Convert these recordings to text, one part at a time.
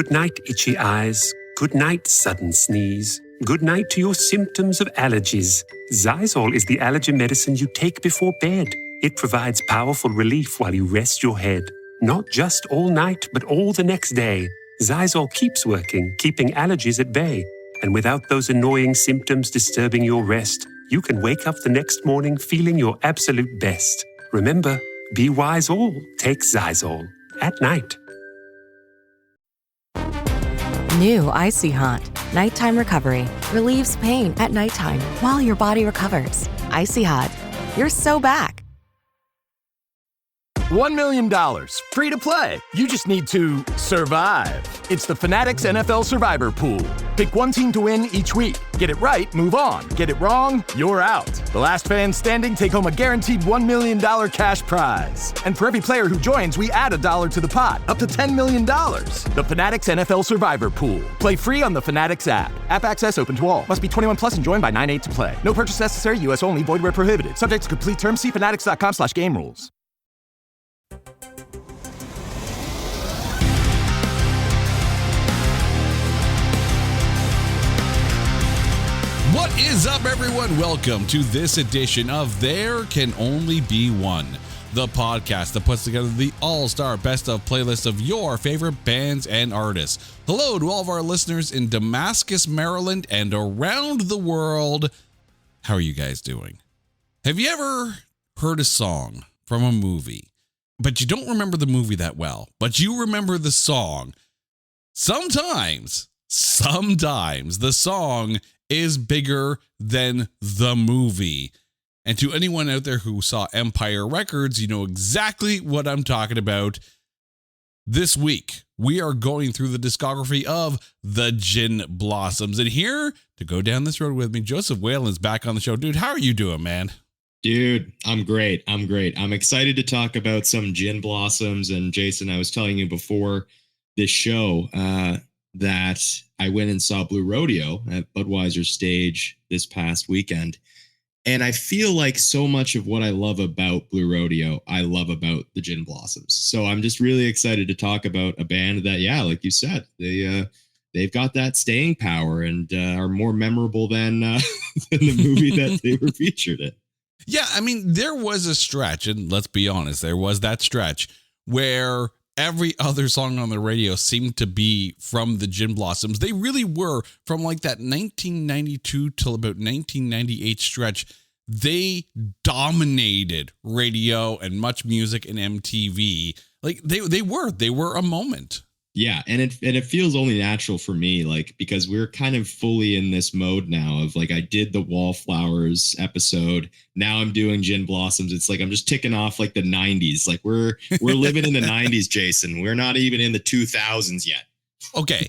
Good night, itchy eyes. Good night, sudden sneeze. Good night to your symptoms of allergies. Xyzal is the allergy medicine you take before bed. It provides powerful relief while you rest your head. Not just all night, but all the next day. Xyzal keeps working, keeping allergies at bay. And without those annoying symptoms disturbing your rest, you can wake up the next morning feeling your absolute best. Remember, be wise all, take Xyzal. At night. New Icy Hot. Nighttime recovery. Relieves pain at nighttime while your body recovers. Icy Hot. You're so back. $1 million. Free to play. You just need to survive. It's the Fanatics NFL Survivor Pool. Pick one team to win each week. Get it right, move on. Get it wrong, you're out. The last fan standing take home a guaranteed $1 million cash prize. And for every player who joins, we add $1 to the pot, up to $10 million. The Fanatics NFL Survivor Pool. Play free on the Fanatics app. App access open to all. Must be 21 plus and joined by 9/8 to play. No purchase necessary. U.S. only. Void where prohibited. Subject to complete terms. See fanatics.com/game rules. What is up, everyone? Welcome to this edition of There Can Only Be One, the podcast that puts together the all-star best of playlist of your favorite bands and artists. Hello to all of our listeners in Damascus, Maryland, and around the world. How are you guys doing? Have you ever heard a song from a movie, but you don't remember the movie that well, but you remember the song? Sometimes the song is bigger than the movie. And to anyone out there who saw Empire Records, you know exactly what I'm talking about. This week, we are going through the discography of the Gin Blossoms. And here to go down this road with me, Joseph Whalen is back on the show. Dude, how are you doing, man? Dude, I'm great. I'm excited to talk about some Gin Blossoms. And Jason, I was telling you before this show that I went and saw Blue Rodeo at Budweiser stage this past weekend. And I feel like so much of what I love about Blue Rodeo, I love about the Gin Blossoms. So I'm just really excited to talk about a band that, yeah, like you said, they've got that staying power and are more memorable than the movie that they were featured in. Yeah, I mean, there was a stretch, and let's be honest, there was that stretch where every other song on the radio seemed to be from the Gin Blossoms. They really were, from like that 1992 till about 1998 stretch. They dominated radio and Much Music and MTV. Like they were a moment. Yeah, and it feels only natural for me, like, because we're kind of fully in this mode now of like, I did the Wallflowers episode. Now I'm doing Gin Blossoms. It's like I'm just ticking off like the 90s. Like we're living in the 90s, Jason. We're not even in the 2000s yet. Okay,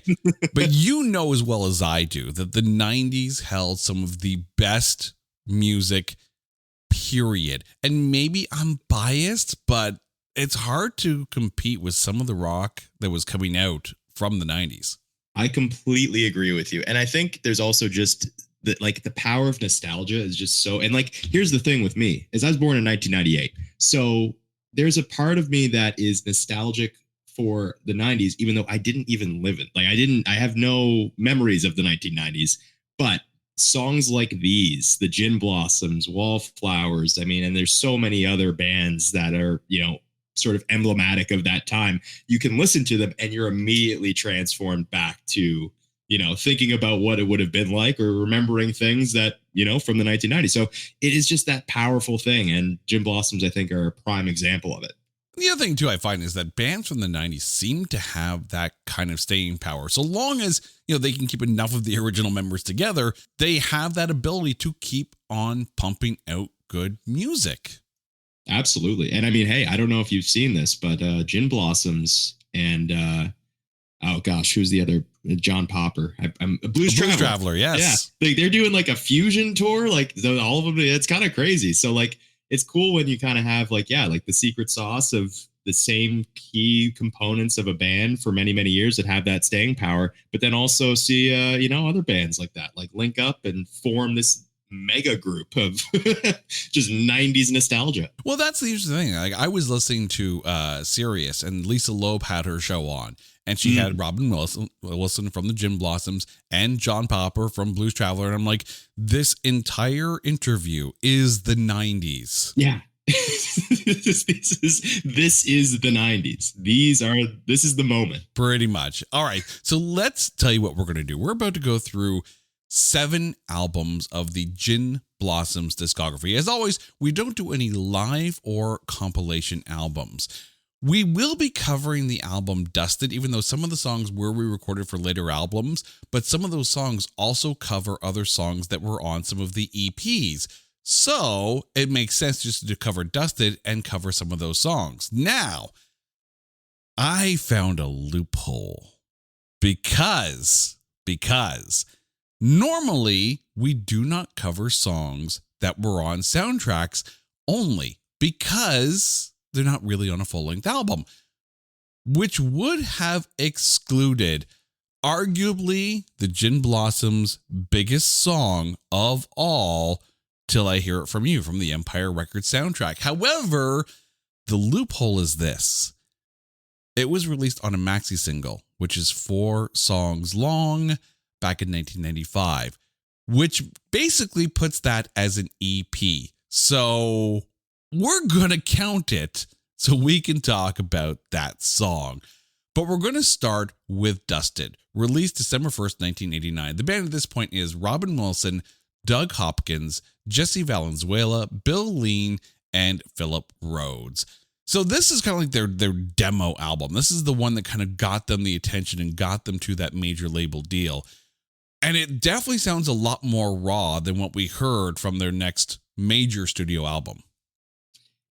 but you know as well as I do that the 90s held some of the best music, period. And maybe I'm biased, but it's hard to compete with some of the rock that was coming out from the 90s. I completely agree with you. And I think there's also just the power of nostalgia is just so, and like, here's the thing with me is I was born in 1998. So there's a part of me that is nostalgic for the 90s, even though I didn't even live it. Like I have no memories of the 1990s, but songs like these, the Gin Blossoms, Wallflowers, I mean, and there's so many other bands that are, sort of emblematic of that time. You can listen to them and you're immediately transformed back to, thinking about what it would have been like or remembering things that, from the 1990s. So it is just that powerful thing. And Gin Blossoms, I think, are a prime example of it. The other thing, too, I find is that bands from the 90s seem to have that kind of staying power. So long as, they can keep enough of the original members together, they have that ability to keep on pumping out good music. Absolutely. And I mean, hey, I don't know if you've seen this, but Gin Blossoms and who's the other? John Popper. I'm a Blues Traveler. Yes. Yeah. They're doing like a fusion tour, like all of them. It's kind of crazy. So like, it's cool when you kind of have like the secret sauce of the same key components of a band for many, many years that have that staying power, but then also see, other bands like that, like link up and form this mega group of just 90s nostalgia. Well, that's the interesting thing. Like, I was listening to Sirius, and Lisa Loeb had her show on, and she had Robin Wilson from the Gin Blossoms and John Popper from Blues Traveler. And I'm like, this entire interview is the 90s. Yeah. this is the 90s. This is the moment. Pretty much. All right. So let's tell you what we're going to do. We're about to go through 7 albums of the Gin Blossoms discography. As always, we don't do any live or compilation albums. We will be covering the album Dusted, even though some of the songs were re-recorded for later albums, but some of those songs also cover other songs that were on some of the EPs. So it makes sense just to cover Dusted and cover some of those songs. Now, I found a loophole because normally we do not cover songs that were on soundtracks only because they're not really on a full-length album, which would have excluded arguably the Gin Blossoms' biggest song of all, Till I Hear It From You, from the Empire Records soundtrack. However, the loophole is this. It was released on a maxi single, which is 4 songs long, back in 1995, which basically puts that as an EP. So we're going to count it so we can talk about that song. But we're going to start with Dusted, released December 1st, 1989. The band at this point is Robin Wilson, Doug Hopkins, Jesse Valenzuela, Bill Lean, and Philip Rhodes. So this is kind of like their demo album. This is the one that kind of got them the attention and got them to that major label deal. And it definitely sounds a lot more raw than what we heard from their next major studio album.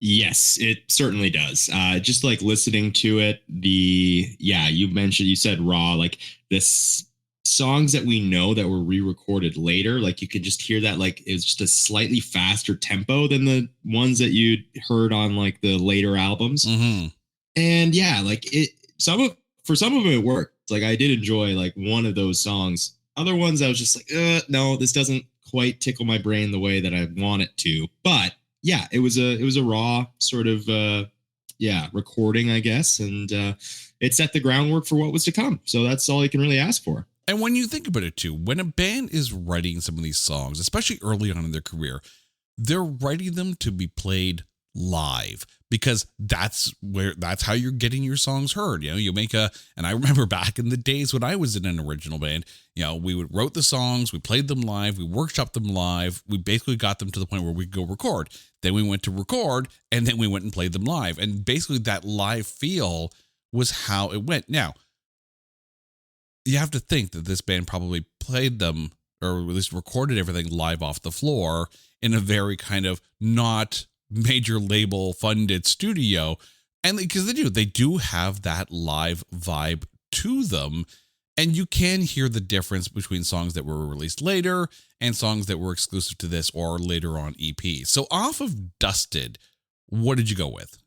Yes, it certainly does. Just like listening to it, you said raw, like this songs that we know that were re-recorded later, like you could just hear that like it's just a slightly faster tempo than the ones that you'd heard on like the later albums. Mm-hmm. And yeah, like for some of it worked. Like I did enjoy like one of those songs. Other ones I was just like, no, this doesn't quite tickle my brain the way that I want it to. But yeah, it was a raw sort of recording, I guess, and it set the groundwork for what was to come. So that's all you can really ask for. And when you think about it too, when a band is writing some of these songs, especially early on in their career, they're writing them to be played live because that's how you're getting your songs heard. You know, you make and I remember back in the days when I was in an original band, you know, we wrote the songs, we played them live, we workshopped them live. We basically got them to the point where we could go record. Then we went to record and then we went and played them live. And basically that live feel was how it went. Now, you have to think that this band probably played them or at least recorded everything live off the floor in a very kind of not major label funded studio. And because they do have that live vibe to them. And you can hear the difference between songs that were released later and songs that were exclusive to this or later on EP. So off of Dusted, what did you go with?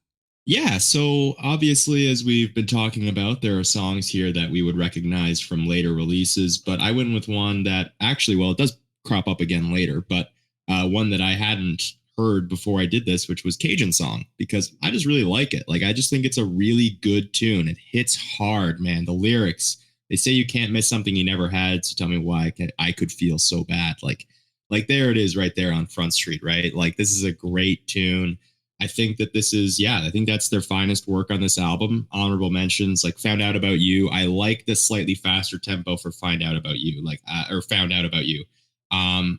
Yeah, so obviously, as we've been talking about, there are songs here that we would recognize from later releases, but I went with one that actually, well, it does crop up again later, but one that I hadn't heard before I did this, which was Cajun Song, because I just really like it. Like, I just think it's a really good tune. It hits hard, man. The lyrics, they say you can't miss something you never had, so tell me why I could feel so bad. Like there it is right there on Front Street, right? Like, this is a great tune. I think that this is, I think that's their finest work on this album. Honorable mentions, like Found Out About You. I like the slightly faster tempo for Find Out About You, or Found Out About You. I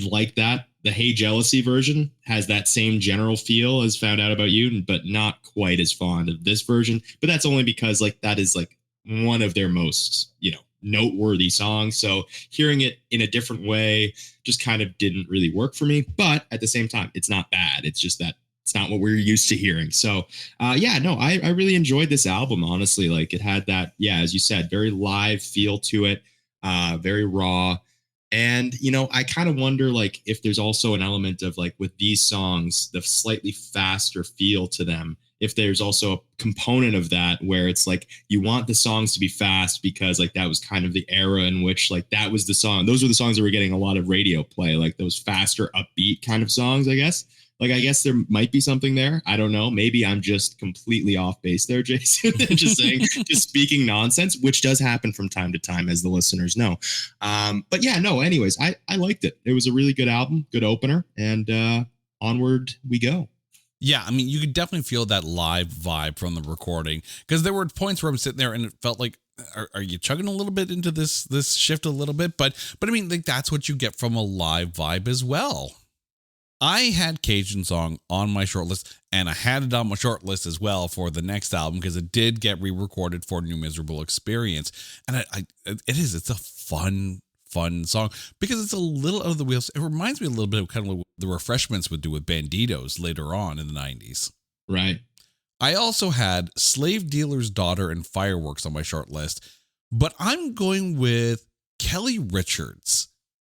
like that. The Hey Jealousy version has that same general feel as Found Out About You, but not quite as fond of this version. But that's only because like that is like one of their most, noteworthy songs. So hearing it in a different way just kind of didn't really work for me. But at the same time, it's not bad. It's just that it's not what we're used to hearing. So I really enjoyed this album, honestly. Like it had that, as you said, very live feel to it, very raw. And, I kind of wonder like if there's also an element of like with these songs, the slightly faster feel to them if there's also a component of that where it's like you want the songs to be fast because like that was kind of the era in which like that was the song. Those were the songs that were getting a lot of radio play, like those faster, upbeat kind of songs, I guess. Like, I guess there might be something there. I don't know. Maybe I'm just completely off base there, Jason. Just saying, just speaking nonsense, which does happen from time to time, as the listeners know. But yeah, no, anyways, I liked it. It was a really good album, good opener, and onward we go. Yeah, I mean, you could definitely feel that live vibe from the recording, because there were points where I'm sitting there and it felt like, are you chugging a little bit into this shift a little bit? But I mean, like, that's what you get from a live vibe as well. I had Cajun Song on my short list, and I had it on my short list as well for the next album because it did get re-recorded for New Miserable Experience. And it's a fun song because it's a little out of the wheels. It reminds me a little bit of kind of what the Refreshments would do with Banditos later on in the 90s. Right. I also had Slave Dealer's Daughter and Fireworks on my short list, but I'm going with Kelly Richards.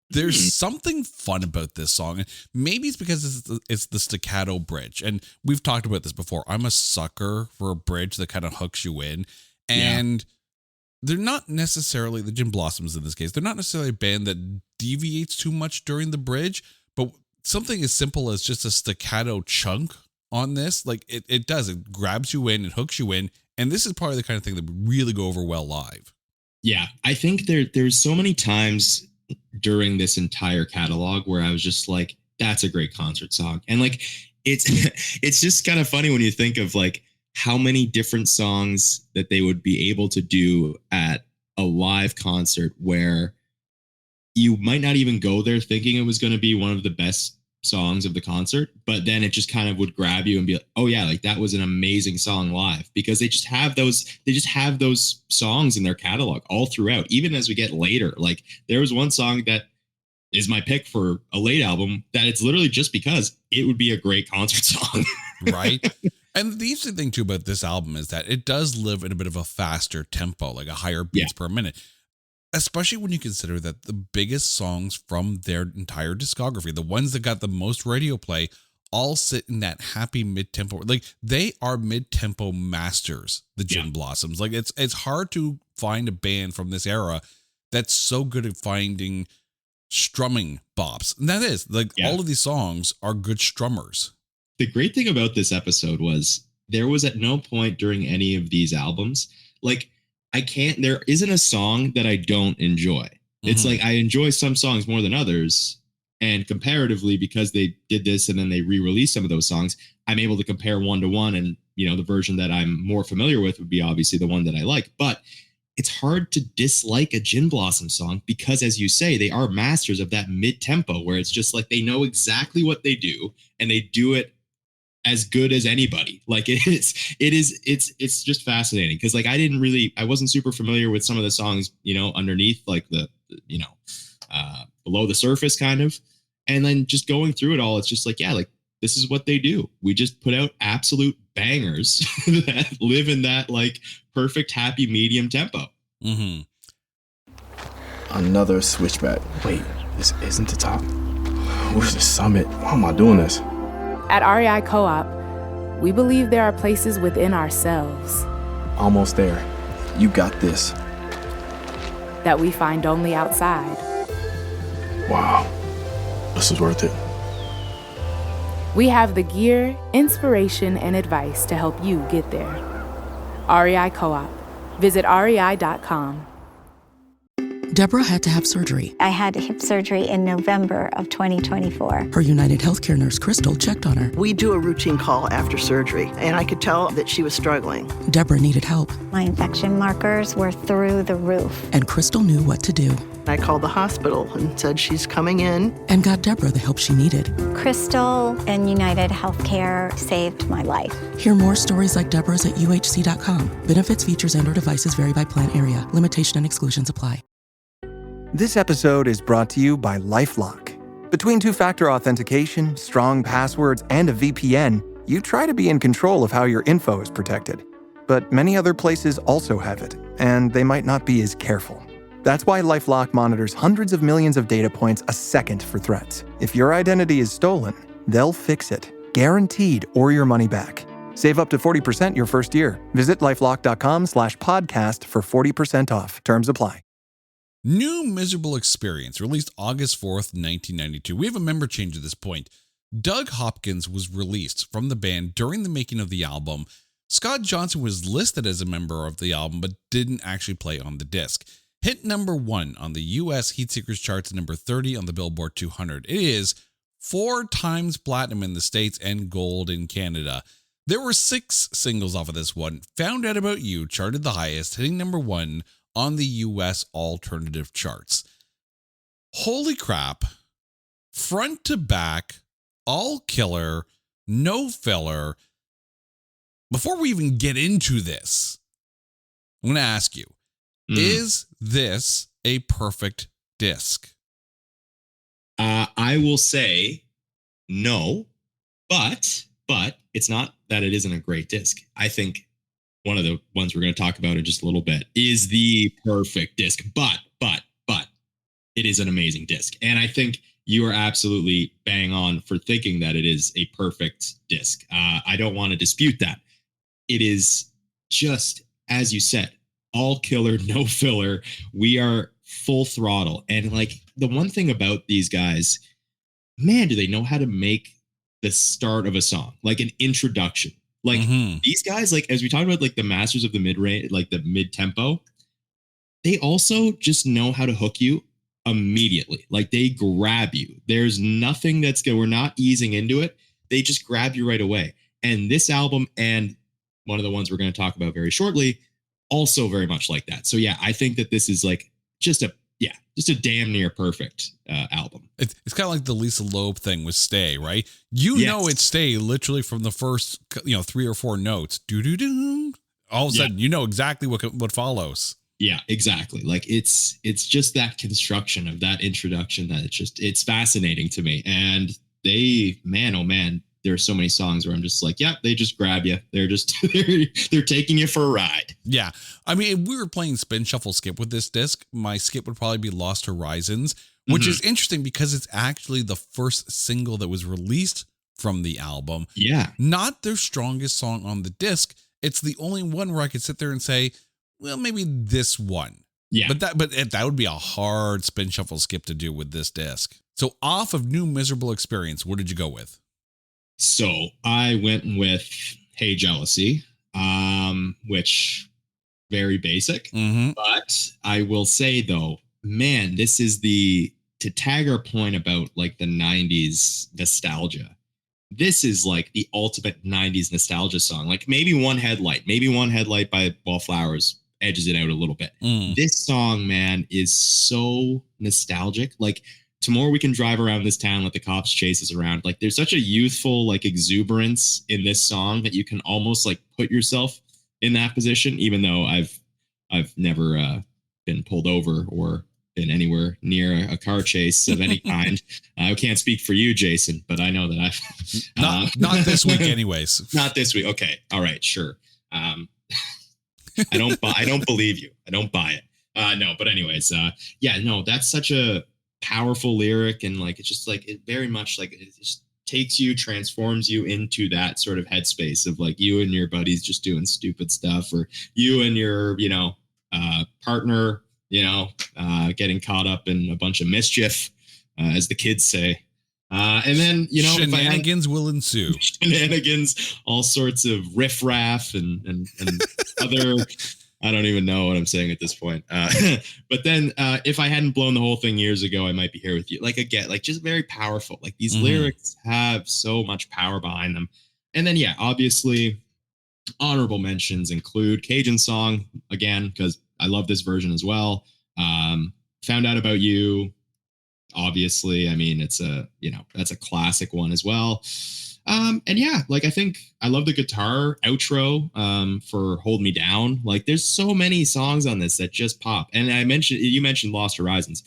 There's something fun about this song, and maybe it's because it's the staccato bridge. And we've talked about this before. I'm a sucker for a bridge that kind of hooks you in. And they're not necessarily, the Gin Blossoms in this case, they're not necessarily a band that deviates too much during the bridge, but something as simple as just a staccato chunk on this, like it does. It grabs you in, it hooks you in. And this is probably the kind of thing that would really go over well live. Yeah, I think there's so many times during this entire catalog where I was just like, that's a great concert song. And like, it's just kind of funny when you think of like how many different songs that they would be able to do at a live concert where you might not even go there thinking it was going to be one of the best songs of the concert, but then it just kind of would grab you and be like, oh yeah, like that was an amazing song live, because they just have those songs in their catalog all throughout. Even as we get later, like there was one song that is my pick for a late album that it's literally just because it would be a great concert song. Right. And the interesting thing too about this album is that it does live in a bit of a faster tempo, like a higher beats per minute. Especially when you consider that the biggest songs from their entire discography, the ones that got the most radio play, all sit in that happy mid-tempo. Like they are mid-tempo masters, the Gin Blossoms. Like it's hard to find a band from this era that's so good at finding strumming bops. And that is like all of these songs are good strummers. The great thing about this episode was there was at no point during any of these albums, like there isn't a song that I don't enjoy. It's like I enjoy some songs more than others. And comparatively, because they did this and then they re-released some of those songs, I'm able to compare one to one. And, you know, the version that I'm more familiar with would be obviously the one that I like. But it's hard to dislike a Gin Blossom song because, as you say, they are masters of that mid-tempo where it's just like they know exactly what they do and they do it as good as anybody. Like it's just fascinating because like I wasn't super familiar with some of the songs, you know, underneath like the below the surface kind of, and then just going through it all, it's just like, yeah, like this is what they do. We just put out absolute bangers that live in that like perfect happy medium tempo. Another switchback. Wait, this isn't the top. Where's the summit? Why am I doing this? At REI Co-op, we believe there are places within ourselves Almost there. You got this. that we find only outside. Wow. This is worth it. We have the gear, inspiration, and advice to help you get there. REI Co-op. Visit rei.com. Deborah had to have surgery. I had hip surgery in November of 2024. Her United Healthcare nurse, Crystal, checked on her. We do a routine call after surgery, and I could tell that she was struggling. Deborah needed help. My infection markers were through the roof. And Crystal knew what to do. I called the hospital and said she's coming in. And got Deborah the help she needed. Crystal and United Healthcare saved my life. Hear more stories like Deborah's at uhc.com. Benefits, features, and/or devices vary by plan area. Limitation and exclusions apply. This episode is brought to you by LifeLock. Between two-factor authentication, strong passwords, and a VPN, you try to be in control of how your info is protected. But many other places also have it, and they might not be as careful. That's why LifeLock monitors hundreds of millions of data points a second for threats. If your identity is stolen, they'll fix it, guaranteed, or your money back. Save up to 40% your first year. Visit lifelock.com/podcast for 40% off. Terms apply. New Miserable Experience, released August 4th, 1992. We have a member change at this point. Doug Hopkins was released from the band during the making of the album. Scott Johnson was listed as a member of the album, but didn't actually play on the disc. Hit number 1 on the US Heatseekers charts and number 30 on the Billboard 200. It is 4 times platinum in the States and gold in Canada. There were 6 singles off of this one. Found Out About You charted the highest, hitting number 1 on the US alternative charts. Holy crap. Front to back, all killer, no filler. Before we even get into this, I'm going to ask you, is this a perfect disc? I will say no, but it's not that it isn't a great disc. I think one of the ones we're going to talk about in just a little bit is the perfect disc, but it is an amazing disc. And I think you are absolutely bang on for thinking that it is a perfect disc. I don't want to dispute that. It is just, as you said, all killer, no filler. We are full throttle. And like the one thing about these guys, man, do they know how to make the start of a song, like an introduction. Like these guys, like as we talked about, like the masters of the mid-range, like the mid-tempo, they also just know how to hook you immediately. Like they grab you. There's nothing that's good. We're not easing into it. They just grab you right away. And this album and one of the ones we're going to talk about very shortly, also very much like that. So yeah, I think that this is like just a damn near perfect album. It's kind of like the Lisa Loeb thing with Stay, right? You know it's Stay literally from the first 3 or 4 notes. Do. All of a sudden, you know exactly what follows. Yeah, exactly. Like it's just that construction of that introduction that it's fascinating to me. And they, man, oh man, there are so many songs where I'm just like, yeah, they just grab you. They're just, they're taking you for a ride. Yeah. I mean, if we were playing spin shuffle skip with this disc, my skip would probably be Lost Horizons, which is interesting because it's actually the first single that was released from the album. Yeah. Not their strongest song on the disc. It's the only one where I could sit there and say, well, maybe this one. Yeah. But that would be a hard spin shuffle skip to do with this disc. So off of New Miserable Experience, what did you go with? So I went with Hey Jealousy, which very basic, but I will say though, man, this is to tag our point about like the 90s nostalgia. This is like the ultimate 90s nostalgia song. Like maybe One Headlight by Wallflowers edges it out a little bit. This song, man, is so nostalgic. Like tomorrow we can drive around this town, let the cops chase us around. Like there's such a youthful like exuberance in this song that you can almost like put yourself in that position, even though I've never been pulled over or been anywhere near a car chase of any kind. I can't speak for you, Jason, but I know that I've not this week anyways. Not this week. Okay. All right. Sure. I don't believe you. I don't buy it. No, but anyways, yeah, no, that's such a powerful lyric. And like, it's just like, it very much like, it just takes you, transforms you into that sort of headspace of like you and your buddies just doing stupid stuff, or you and your, partner, getting caught up in a bunch of mischief, as the kids say. And then, shenanigans will ensue. Shenanigans, all sorts of riffraff and other, I don't even know what I'm saying at this point. But then if I hadn't blown the whole thing years ago, I might be here with you. Like again, like just very powerful. Like these lyrics have so much power behind them. And then, yeah, obviously honorable mentions include Cajun Song again, because I love this version as well. Found Out About You. Obviously, I mean, it's that's a classic one as well. And yeah, like I think I love the guitar outro for Hold Me Down. Like there's so many songs on this that just pop. And you mentioned Lost Horizons.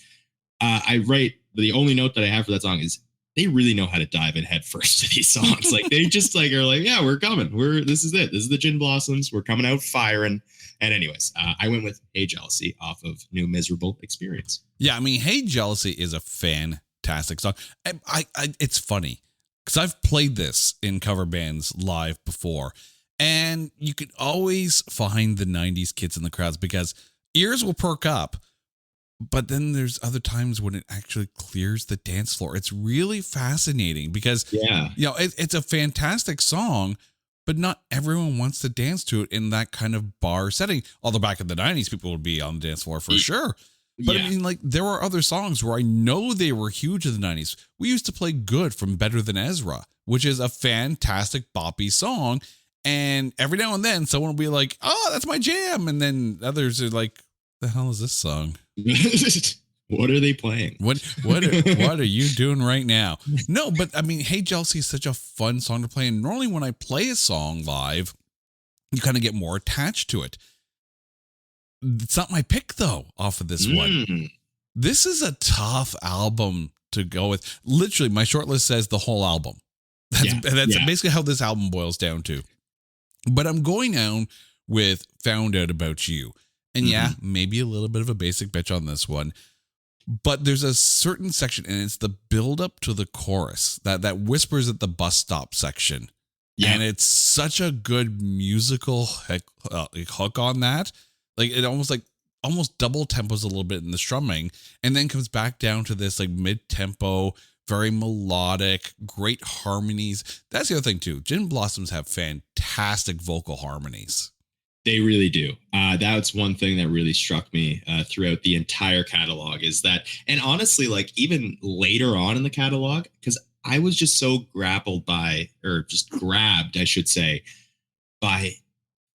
The only note that I have for that song is they really know how to dive in head first to these songs. Like they just like are like, yeah, we're coming. This is it. This is the Gin Blossoms. We're coming out firing. And anyways, I went with Hey Jealousy off of New Miserable Experience. Yeah, I mean, Hey Jealousy is a fantastic song. It's funny because I've played this in cover bands live before, And you could always find the 90s kids in the crowds because ears will perk up. But then there's other times when it actually clears the dance floor. It's really fascinating because, it's a fantastic song, but not everyone wants to dance to it in that kind of bar setting. Although back in the 90s, people would be on the dance floor for sure. But I mean, like, there are other songs where I know they were huge in the 90s. We used to play Good from Better Than Ezra, which is a fantastic boppy song. And every now and then someone will be like, oh, that's my jam. And then others are like, the hell is this song? What are they playing? What are you doing right now? No, but I mean, Hey Jealousy is such a fun song to play. And normally when I play a song live, you kind of get more attached to it. It's not my pick though, off of this one. This is a tough album to go with. Literally, my short list says the whole album. That's basically how this album boils down to. But I'm going down with Found Out About You. And maybe a little bit of a basic bitch on this one. But there's a certain section, and it's the build up to the chorus, that whispers at the bus stop section. Yeah. And it's such a good musical hook on that. Like it almost double tempos a little bit in the strumming, and then comes back down to this like mid-tempo, very melodic, great harmonies. That's the other thing too. Gin Blossoms have fantastic vocal harmonies. They really do. That's one thing that really struck me throughout the entire catalog is that, and honestly, like even later on in the catalog, because I was just so grabbed, I should say, by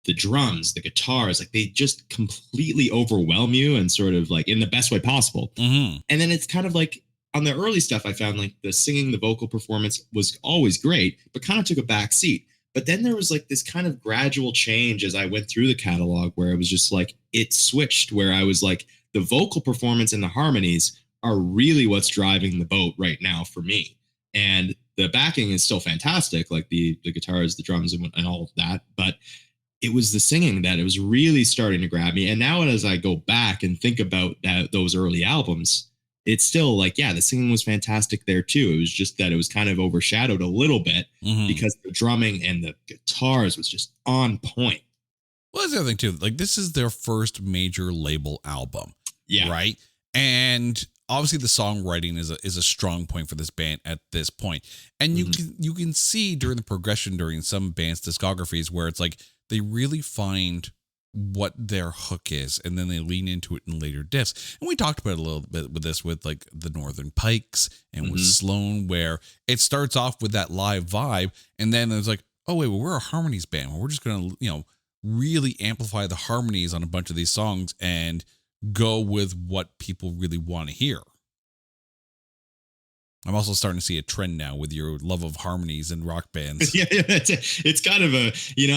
the drums, the guitars, like they just completely overwhelm you and sort of like in the best way possible. And then it's kind of like on the early stuff, I found like the singing, the vocal performance was always great, but kind of took a back seat. But then there was like this kind of gradual change as I went through the catalog where it was just like it switched, where I was like the vocal performance and the harmonies are really what's driving the boat right now for me. And the backing is still fantastic, like the guitars, the drums and all of that. But it was the singing that it was really starting to grab me. And now as I go back and think about those early albums, it's still like, the singing was fantastic there too. It was just that it was kind of overshadowed a little bit because the drumming and the guitars was just on point. Well, that's the other thing too. Like this is their first major label album. Yeah. Right. And obviously the songwriting is a strong point for this band at this point. And you can see during the progression during some bands' discographies where it's like they really find what their hook is, and then they lean into it in later diffs. And we talked about it a little bit with this, with like the Northern Pikes and with Sloan, where it starts off with that live vibe, and then there's like, oh wait, well, we're a harmonies band. We're just gonna, really amplify the harmonies on a bunch of these songs and go with what people really want to hear. I'm also starting to see a trend now with your love of harmonies and rock bands. It's kind of a,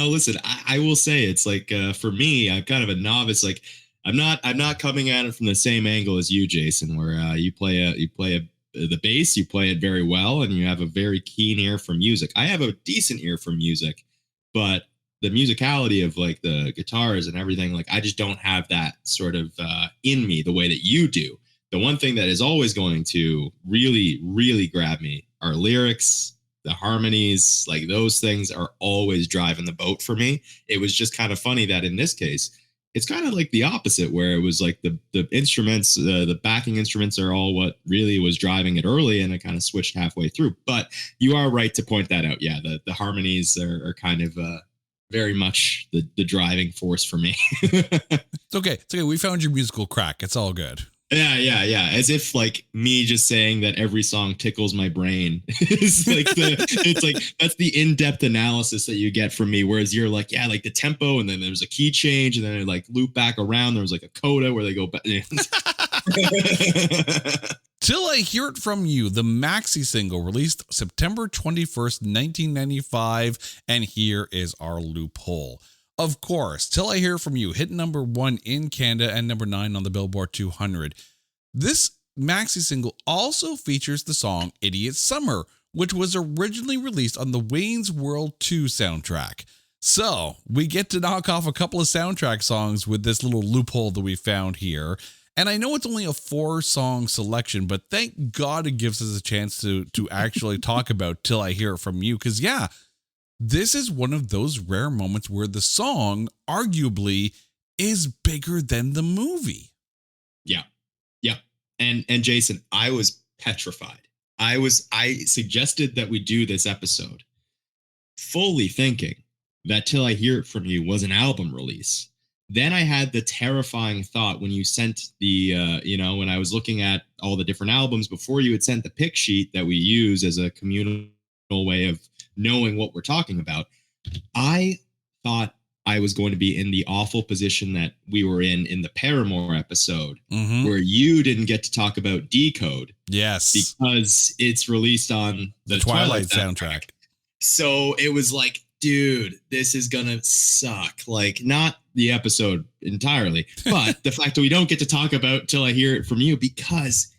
listen, I will say it's like, for me, I'm kind of a novice. Like I'm not coming at it from the same angle as you, Jason, where you play the bass, you play it very well, and you have a very keen ear for music. I have a decent ear for music, but the musicality of like the guitars and everything, like I just don't have that sort of in me the way that you do. The one thing that is always going to really, really grab me are lyrics, the harmonies, like those things are always driving the boat for me. It was just kind of funny that in this case, it's kind of like the opposite, where it was like the instruments, the backing instruments are all what really was driving it early, and it kind of switched halfway through. But you are right to point that out. Yeah, the harmonies are kind of very much the driving force for me. It's okay. It's okay. We found your musical crack. It's all good. Yeah. As if like me just saying that every song tickles my brain is like it's like that's the in-depth analysis that you get from me. Whereas you're like, like the tempo, and then there's a key change, and then they like loop back around. There was like a coda where they go back. Till I Hear It From You, the maxi single released September 21st, 1995. And here is our loophole. Of course, Till I Hear From You hit number 1 in Canada and number 9 on the Billboard 200. This maxi single also features the song Idiot Summer, which was originally released on the Wayne's World 2 soundtrack. So we get to knock off a couple of soundtrack songs with this little loophole that we found here. And I know it's only a 4-song selection, but thank God it gives us a chance to actually talk about Till I Hear It From You. Because this is one of those rare moments where the song arguably is bigger than the movie. Yeah. Yeah. And Jason, I was petrified. I suggested that we do this episode fully thinking that Till I Hear It From You was an album release. Then I had the terrifying thought when you sent the, when I was looking at all the different albums before you had sent the pick sheet that we use as a communal way of knowing what we're talking about. I thought I was going to be in the awful position that we were in the Paramore episode, where you didn't get to talk about Decode. Yes. Because it's released on the Twilight soundtrack. So it was like, dude, this is gonna suck. Like, not the episode entirely, but the fact that we don't get to talk about Till I Hear It From You, because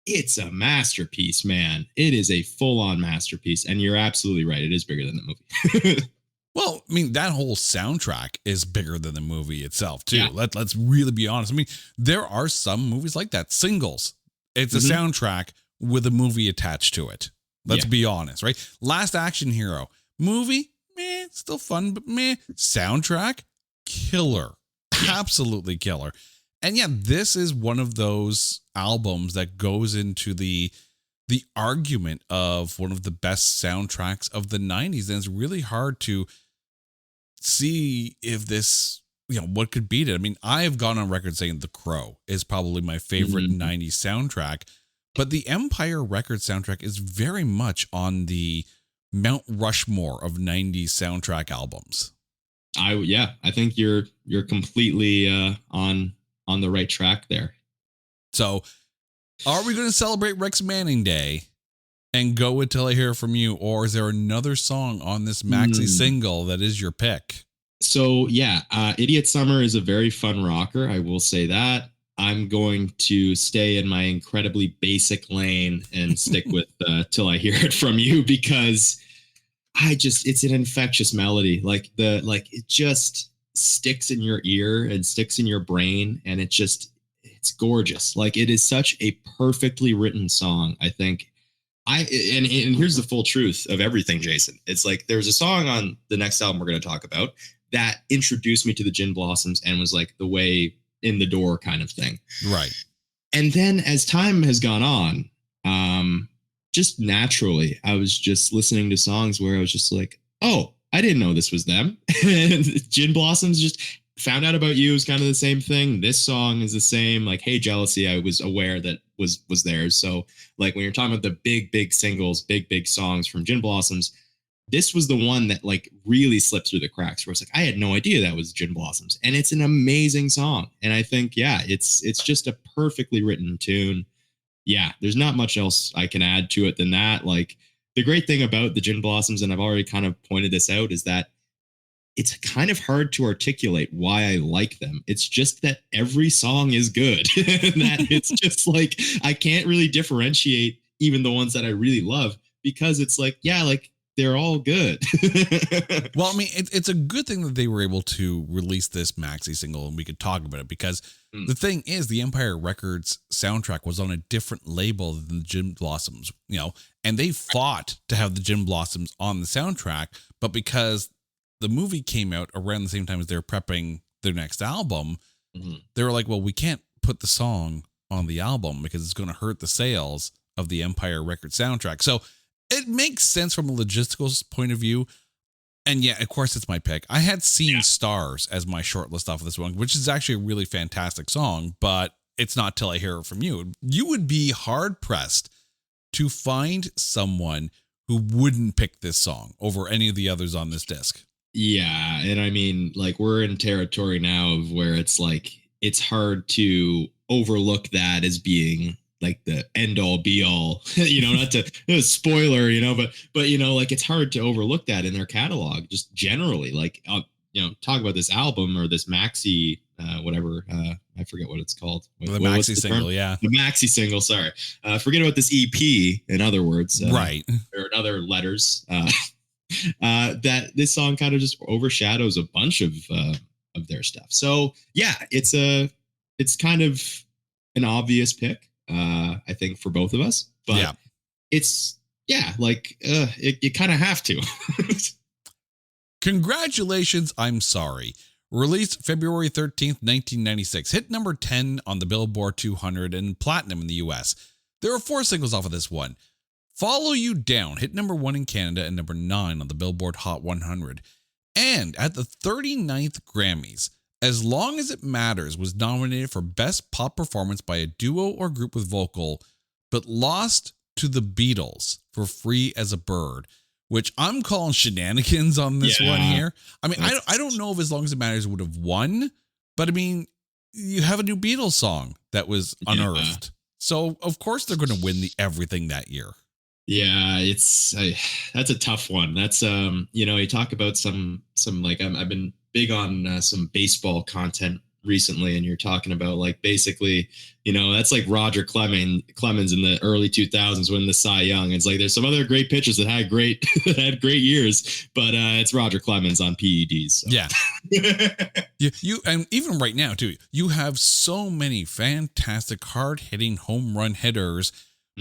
it's a masterpiece, man. It is a full-on masterpiece. And you're absolutely right. It is bigger than the movie. Well, I mean, that whole soundtrack is bigger than the movie itself, too. Yeah. Let's really be honest. I mean, there are some movies like that, singles. It's a soundtrack with a movie attached to it. Let's be honest, right? Last Action Hero movie, meh, still fun, but meh. Soundtrack, killer, absolutely killer. And yeah, this is one of those albums that goes into the argument of one of the best soundtracks of the 90s. And it's really hard to see if this, what could beat it. I mean, I have gone on record saying The Crow is probably my favorite 90s soundtrack, but the Empire Records soundtrack is very much on the Mount Rushmore of 90s soundtrack albums. I think you're completely on the right track there. So are we going to celebrate Rex Manning Day and go with Till I Hear From You, or is there another song on this maxi single that is your pick? So Idiot Summer is a very fun rocker. I will say that. I'm going to stay in my incredibly basic lane and stick with Till I Hear It From You, because it's an infectious melody. It just sticks in your ear and sticks in your brain, and it's gorgeous. Like, it is such a perfectly written song. I think and here's the full truth of everything, Jason. It's like, there's a song on the next album we're going to talk about that introduced me to the Gin Blossoms and was like the way in the door kind of thing. Right. And then as time has gone on, just naturally, I was just listening to songs where I was just like, oh, I didn't know this was them. And Gin Blossoms, just found out about you is kind of the same thing. This song is the same. Like, Hey Jealousy, I was aware that was theirs. So like, when you're talking about the big singles, big songs from Gin Blossoms, this was the one that like really slipped through the cracks, where it's like, I had no idea that was Gin Blossoms, and it's an amazing song. And I think, it's just a perfectly written tune. Yeah, there's not much else I can add to it than that. Like, the great thing about the Gin Blossoms, and I've already kind of pointed this out, is that it's kind of hard to articulate why I like them. It's just that every song is good. That it's just like, I can't really differentiate even the ones that I really love, because it's like, they're all good. Well, I mean, it's a good thing that they were able to release this maxi single and we could talk about it, because the thing is, the Empire Records soundtrack was on a different label than the Gin Blossoms, and they fought to have the Gin Blossoms on the soundtrack, but because the movie came out around the same time as they were prepping their next album, they were like, well, we can't put the song on the album because it's going to hurt the sales of the Empire Records soundtrack. So it makes sense from a logistical point of view. And yeah, of course, it's my pick. I had Seen Stars as my short list off of this one, which is actually a really fantastic song, but it's not Till I Hear It From You. You would be hard pressed to find someone who wouldn't pick this song over any of the others on this disc. Yeah. And I mean, like, we're in territory now of where it's like, it's hard to overlook that as being like the end all be all, not to spoiler, but like, it's hard to overlook that in their catalog, just generally, like, talk about this album or this maxi, whatever, I forget what it's called. The maxi single. Yeah. The maxi single. Sorry. Forget about this EP, in other words, right. Or in other letters, that this song kind of just overshadows a bunch of their stuff. So yeah, it's kind of an obvious pick, I think, for both of us, but it's you kind of have to. Congratulations, I'm Sorry. Released February 13th, 1996. Hit number 10 on the Billboard 200 and platinum in the US. There are 4 singles off of this one. Follow You Down hit number 1 in Canada and number 9 on the Billboard Hot 100. And at the 39th Grammys, As Long as It Matters was nominated for Best Pop Performance by a Duo or Group with Vocal, but lost to the Beatles for Free as a Bird, which I'm calling shenanigans on this one here. I mean, I don't know if As Long as It Matters would have won, but I mean, you have a new Beatles song that was unearthed. So, of course, they're going to win the everything that year. Yeah, that's a tough one. That's you talk about some like I've been big on some baseball content recently, and you're talking about like basically, that's like Roger Clemens in the early 2000s winning the Cy Young. It's like there's some other great pitchers that had great years, but it's Roger Clemens on PEDs. So. Yeah. you and even right now too, you have so many fantastic hard-hitting home run hitters.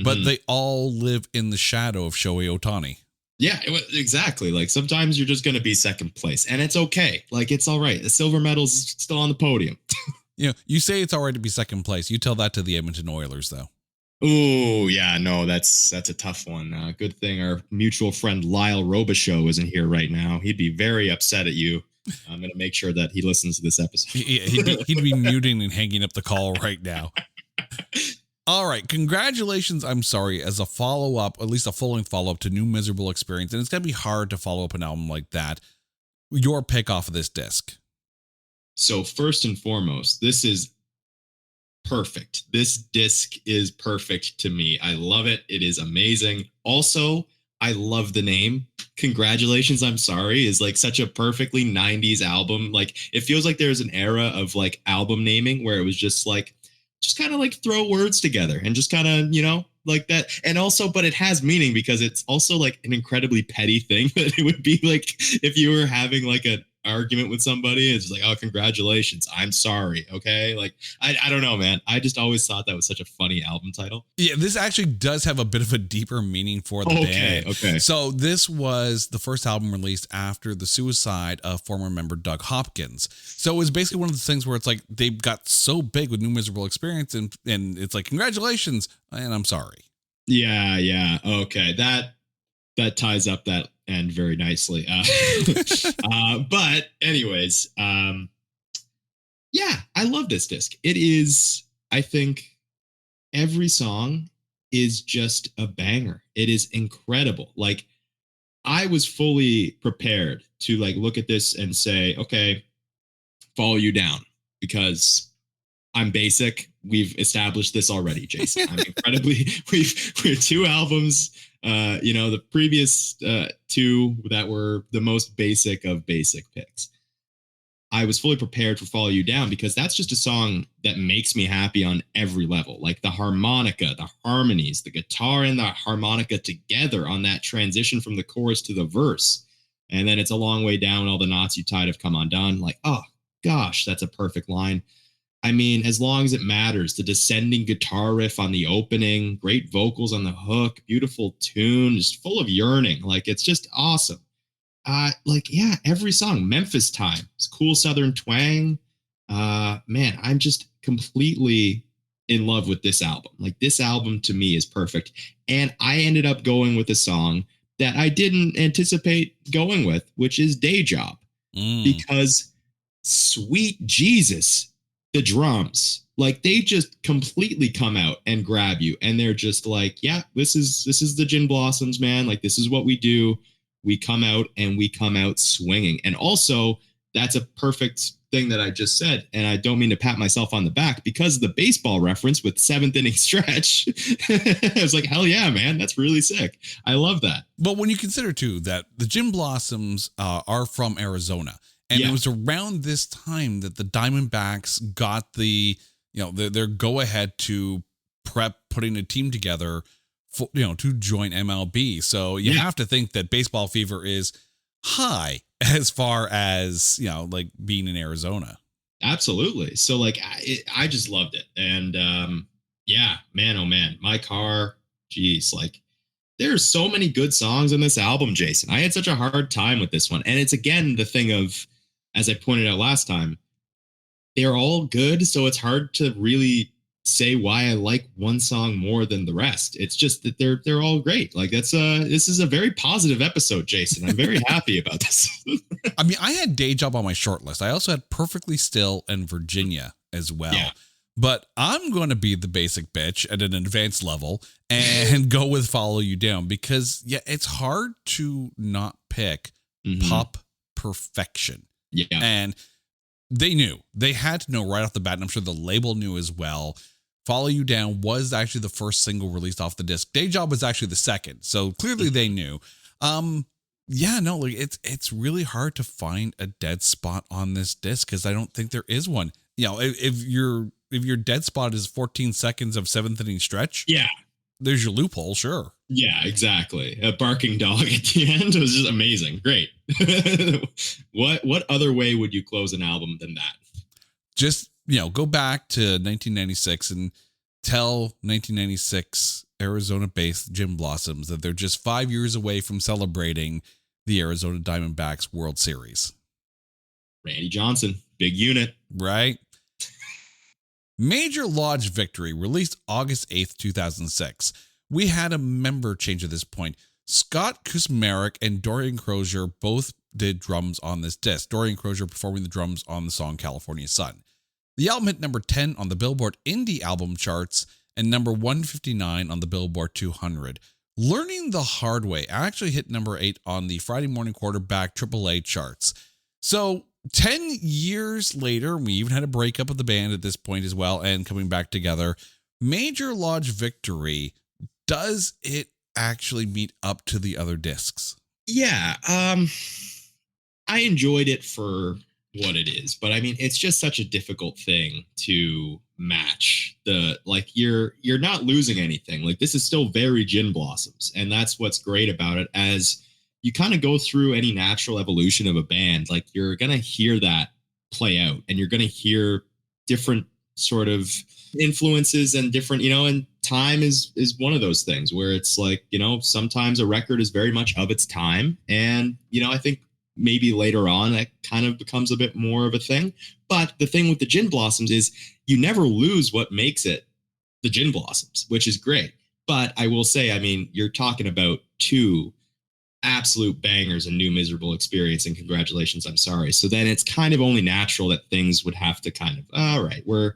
But they all live in the shadow of Shohei Ohtani. Yeah, exactly. Like sometimes you're just going to be second place and it's okay. Like it's all right. The silver medal's still on the podium. You say it's all right to be second place. You tell that to the Edmonton Oilers though. Oh yeah, no, that's a tough one. Good thing our mutual friend Lyle Robichaux isn't here right now. He'd be very upset at you. I'm going to make sure that he listens to this episode. He'd be muting and hanging up the call right now. All right. Congratulations. I'm Sorry. As a follow-up, at least a full-length follow-up to New Miserable Experience. And it's going to be hard to follow up an album like that. Your pick off of this disc. So first and foremost, this is perfect. This disc is perfect to me. I love it. It is amazing. Also, I love the name. Congratulations, I'm Sorry is like such a perfectly 90s album. Like it feels like there's an era of like album naming where it was just kind of like throw words together and just kind of, like that. And also, but it has meaning because it's also like an incredibly petty thing that it would be like if you were having like an argument with somebody, it's like, oh, congratulations, I'm sorry. Okay. Like, I don't know, man. I just always thought that was such a funny album title. Yeah, this actually does have a bit of a deeper meaning for the band. Okay. So this was the first album released after the suicide of former member Doug Hopkins. So it was basically one of the things where it's like they got so big with New Miserable Experience and it's like, congratulations, and I'm sorry. Yeah. Okay. That ties up that end very nicely. But anyways, yeah, I love this disc. It is, I think every song is just a banger. It is incredible. Like I was fully prepared to like look at this and say, okay, Follow You Down, because I'm basic. We've established this already, Jason. I'm incredibly, we're 2 albums, the previous 2 that were the most basic of basic picks. I was fully prepared for Follow You Down because that's just a song that makes me happy on every level. Like the harmonica, the harmonies, the guitar and the harmonica together on that transition from the chorus to the verse. And then it's a long way down, all the knots you tied have come undone. Like, oh gosh, that's a perfect line. I mean, As Long as It Matters, the descending guitar riff on the opening, great vocals on the hook, beautiful tune, just full of yearning. Like, it's just awesome. Every song, Memphis Time, it's cool Southern twang. Man, I'm just completely in love with this album. Like, this album to me is perfect. And I ended up going with a song that I didn't anticipate going with, which is Day Job. Because sweet Jesus, the drums, like they just completely come out and grab you. And they're just like, yeah, this is the Gin Blossoms, man. Like, this is what we do. We come out and we come out swinging. And also that's a perfect thing that I just said. And I don't mean to pat myself on the back because of the baseball reference with 7th inning stretch. I was like, hell yeah, man. That's really sick. I love that. But when you consider too, that the Gin Blossoms are from Arizona. And it was around this time that the Diamondbacks got their go ahead to prep putting a team together for, to join MLB. So you have to think that baseball fever is high as far as, like being in Arizona. Absolutely. So like, I just loved it. And man, oh man, my car, geez, like there are so many good songs on this album, Jason. I had such a hard time with this one. And it's again the thing of, as I pointed out last time, they're all good. So it's hard to really say why I like one song more than the rest. It's just that they're all great. Like this is a very positive episode, Jason. I'm very happy about this. I mean, I had Day Job on my short list. I also had Perfectly Still and Virginia as well. Yeah. But I'm going to be the basic bitch at an advanced level and go with Follow You Down because it's hard to not pick pop perfection. Yeah. And they had to know right off the bat. And I'm sure the label knew as well. Follow You Down was actually the first single released off the disc. Day Job was actually the second. So clearly they knew. It's really hard to find a dead spot on this disc because I don't think there is one. You know, if your dead spot is 14 seconds of seventh inning stretch, there's your loophole, sure. Yeah, exactly. A barking dog at the end was just amazing. Great. What other way would you close an album than that? Just, go back to 1996 and tell 1996 Arizona-based Gin Blossoms that they're just 5 years away from celebrating the Arizona Diamondbacks World Series. Randy Johnson, big unit. Right? Major Lodge Victory, released August 8th, 2006. We had a member change at this point. Scott Kusmarek and Dorian Crozier both did drums on this disc. Dorian Crozier performing the drums on the song California Sun. The album hit number 10 on the Billboard Indie Album charts and number 159 on the Billboard 200. Learning the Hard Way actually hit number 8 on the Friday Morning Quarterback AAA charts. So 10 years later, we even had a breakup of the band at this point as well and coming back together. Major Lodge Victory, does it actually meet up to the other discs? Yeah, I enjoyed it for what it is, but I mean, it's just such a difficult thing to match. You're not losing anything. Like, this is still very Gin Blossoms, and that's what's great about it. As you kind of go through any natural evolution of a band, like, you're gonna hear that play out, and you're gonna hear different sort of influences and different, and time is one of those things where it's like, sometimes a record is very much of its time, and I think maybe later on that kind of becomes a bit more of a thing. But the thing with the Gin Blossoms is you never lose what makes it the Gin Blossoms, which is great. But I will say, I mean, you're talking about two absolute bangers and New Miserable Experience and Congratulations, I'm Sorry. So then it's kind of only natural that things would have to kind of, all right, we're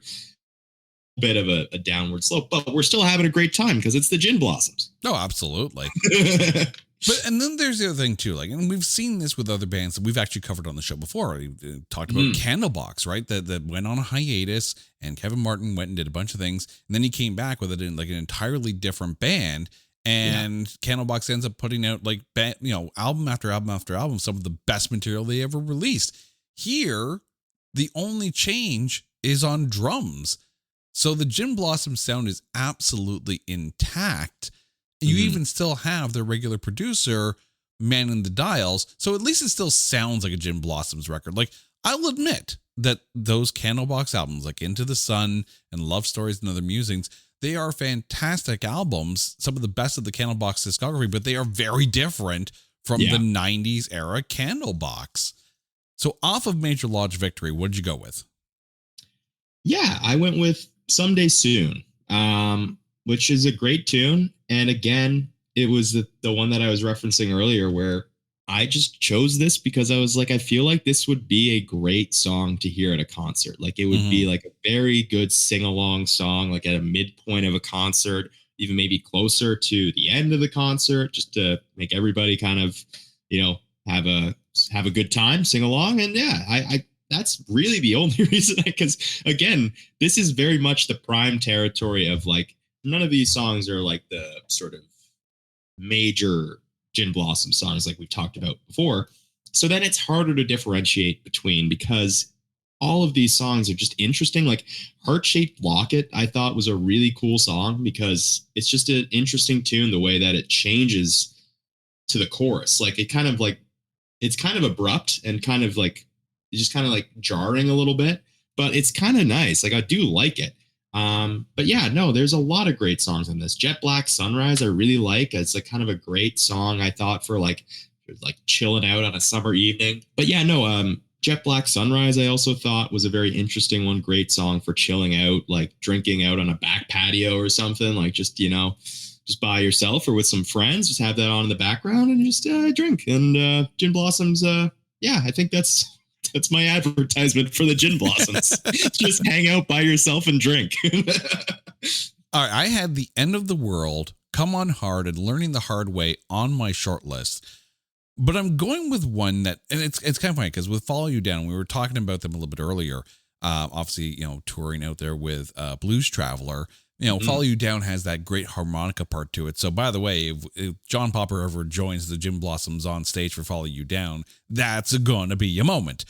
a bit of a downward slope, but we're still having a great time because it's the Gin Blossoms. Oh, absolutely. And then there's the other thing too, and we've seen this with other bands that we've actually covered on the show before. We talked about Candlebox, right? That went on a hiatus, and Kevin Martin went and did a bunch of things, and then he came back with it in an entirely different band. And Candlebox ends up putting out album after album after album, some of the best material they ever released. Here, the only change is on drums. So the Gin Blossom sound is absolutely intact. You even still have their regular producer manning the dials. So at least it still sounds like a Gin Blossoms record. Like, I'll admit that those Candlebox albums, like Into the Sun and Love Stories and Other Musings, they are fantastic albums, some of the best of the Candlebox discography, but they are very different from the 90s era Candlebox. So off of Major Lodge Victory, what did you go with? Yeah, I went with Someday Soon, which is a great tune. And again, it was the one that I was referencing earlier where I just chose this because I was like, I feel like this would be a great song to hear at a concert. Like, it would be like a very good sing-along song, like at a midpoint of a concert, even maybe closer to the end of the concert, just to make everybody kind of, have a good time, sing along. And I that's really the only reason, because again, this is very much the prime territory of like, none of these songs are like the sort of major Gin Blossom songs like we've talked about before. So then it's harder to differentiate between, because all of these songs are just interesting. Like Heart-Shaped Locket, I thought was a really cool song because it's just an interesting tune, the way that it changes to the chorus. Like, it's kind of abrupt and kind of like, it's just kind of like jarring a little bit, but it's kind of nice. Like, I do like it. But yeah, no, there's a lot of great songs in this. Jet Black Sunrise I really like. It's a kind of a great song, I thought, for like chilling out on a summer evening. But yeah, no, Jet Black Sunrise I also thought was a very interesting one. Great song for chilling out, like drinking out on a back patio or something, like just, you know, just by yourself or with some friends, just have that on in the background and just drink. And Gin Blossoms, yeah, I think that's my advertisement for the Gin Blossoms. Just hang out by yourself and drink. All right, I had The End of the World, Come On Hard, and Learning the Hard Way on my short list. But I'm going with one that, and it's kind of funny because with Follow You Down, we were talking about them a little bit earlier. Obviously, you know, touring out there with Blues Traveler. You know, Follow You Down has that great harmonica part to it. So, by the way, if John Popper ever joins the Gin Blossoms on stage for Follow You Down, that's going to be a moment.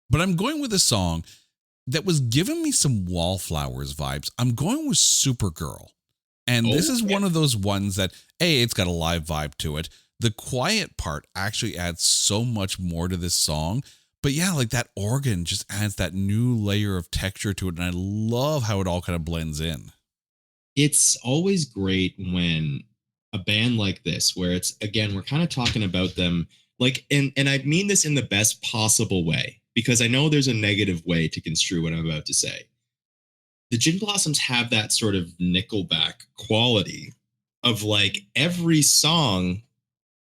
But I'm going with a song that was giving me some Wallflowers vibes. I'm going with Supergirl. And this is one of those ones that, A, it's got a live vibe to it. The quiet part actually adds so much more to this song. But yeah, like that organ just adds that new layer of texture to it. And I love how it all kind of blends in. It's always great when a band like this, where it's, again, we're kind of talking about them like, and I mean this in the best possible way, because I know there's a negative way to construe what I'm about to say. The Gin Blossoms have that sort of Nickelback quality of like every song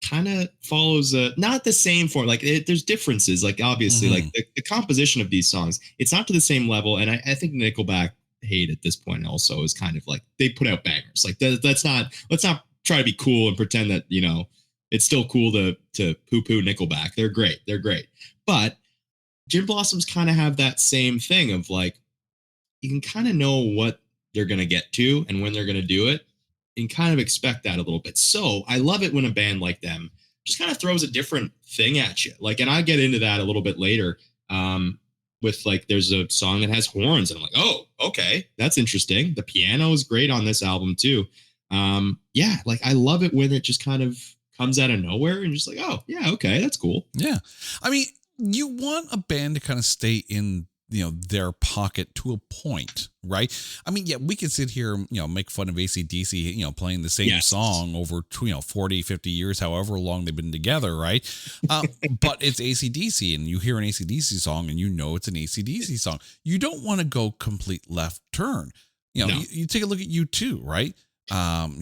kind of follows not the same form. Like there's differences, like obviously like the composition of these songs, it's not to the same level. And I think Nickelback hate at this point also is kind of like they put out bangers. Like let's not try to be cool and pretend that, you know, it's still cool to poo-poo Nickelback. They're great. But Gin Blossoms kind of have that same thing of like, you can kind of know what they're going to get to and when they're going to do it and kind of expect that a little bit. So I love it when a band like them just kind of throws a different thing at you. Like, and I get into that a little bit later with like, there's a song that has horns and I'm like, oh, okay, that's interesting. The piano is great on this album too. Yeah, like I love it when it just kind of comes out of nowhere and just like, oh yeah, okay, that's cool. Yeah. I mean, you want a band to kind of stay in, you know, their pocket to a point, right? I mean, yeah, we could sit here, you know, make fun of AC/DC, you know, playing the same song over, 40, 50 years, however long they've been together, right? But it's AC/DC and you hear an AC/DC song and you know it's an AC/DC song. You don't want to go complete left turn. You know, you take a look at U2, right? You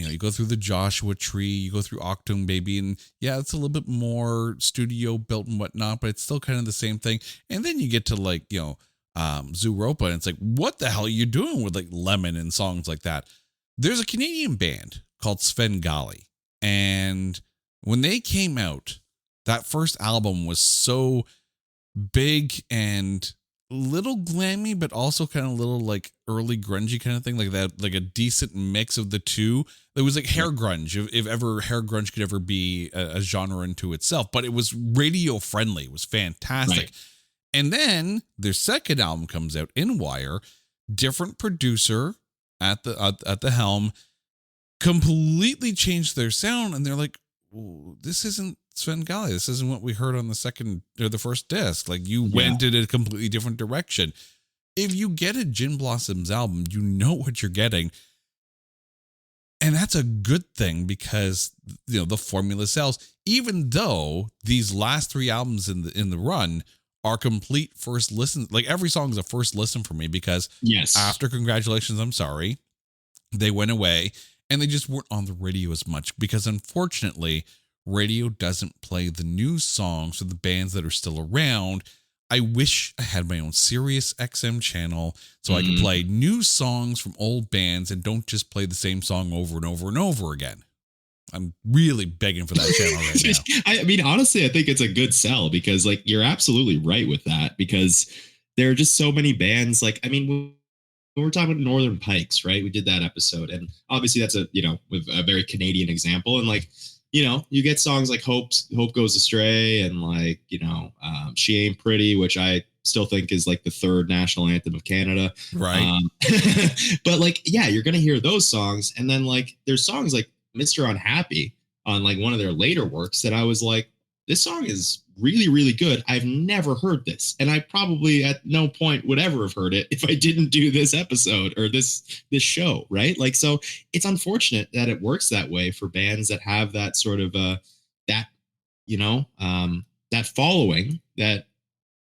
know, you go through the Joshua Tree, you go through Octung Baby, and yeah, it's a little bit more studio built and whatnot, but it's still kind of the same thing. And then you get to like, you know, Zooropa, and it's like, what the hell are you doing with like Lemon and songs like that? There's a Canadian band called Svengali, and when they came out, that first album was so big and little glammy, but also kind of a little like early grungy kind of thing, like that, like a decent mix of the two. It was like hair grunge, if ever hair grunge could ever be a genre into itself, but it was radio friendly. It was fantastic. Right. And then their second album comes out, In Wire, different producer at the helm, completely changed their sound, and they're like, this isn't Svengali. This isn't what we heard on the second or the first disc. Like you went in a completely different direction. If you get a Gin Blossoms album, you know what you're getting. And that's a good thing because, you know, the formula sells, even though these last three albums in the run are complete first listen. Like every song is a first listen for me because after Congratulations, I'm Sorry, they went away and they just weren't on the radio as much because unfortunately radio doesn't play the new songs for the bands that are still around. I wish I had my own Sirius XM channel so I could play new songs from old bands and don't just play the same song over and over and over again. I'm really begging for that channel right now. I mean, honestly, I think it's a good sell because like you're absolutely right with that because there are just so many bands. Like, I mean, when we're talking about Northern Pikes, right? We did that episode and obviously that's a, you know, with a very Canadian example. And like, you know, you get songs like Hope Goes Astray and like, you know, She Ain't Pretty, which I still think is like the third national anthem of Canada. Right. But like, yeah, you're going to hear those songs. And then like, there's songs like Mr. Unhappy on like one of their later works that I was like, this song is really, really good. I've never heard this. And I probably at no point would ever have heard it if I didn't do this episode or this show, right? Like, so it's unfortunate that it works that way for bands that have that sort of that, that following that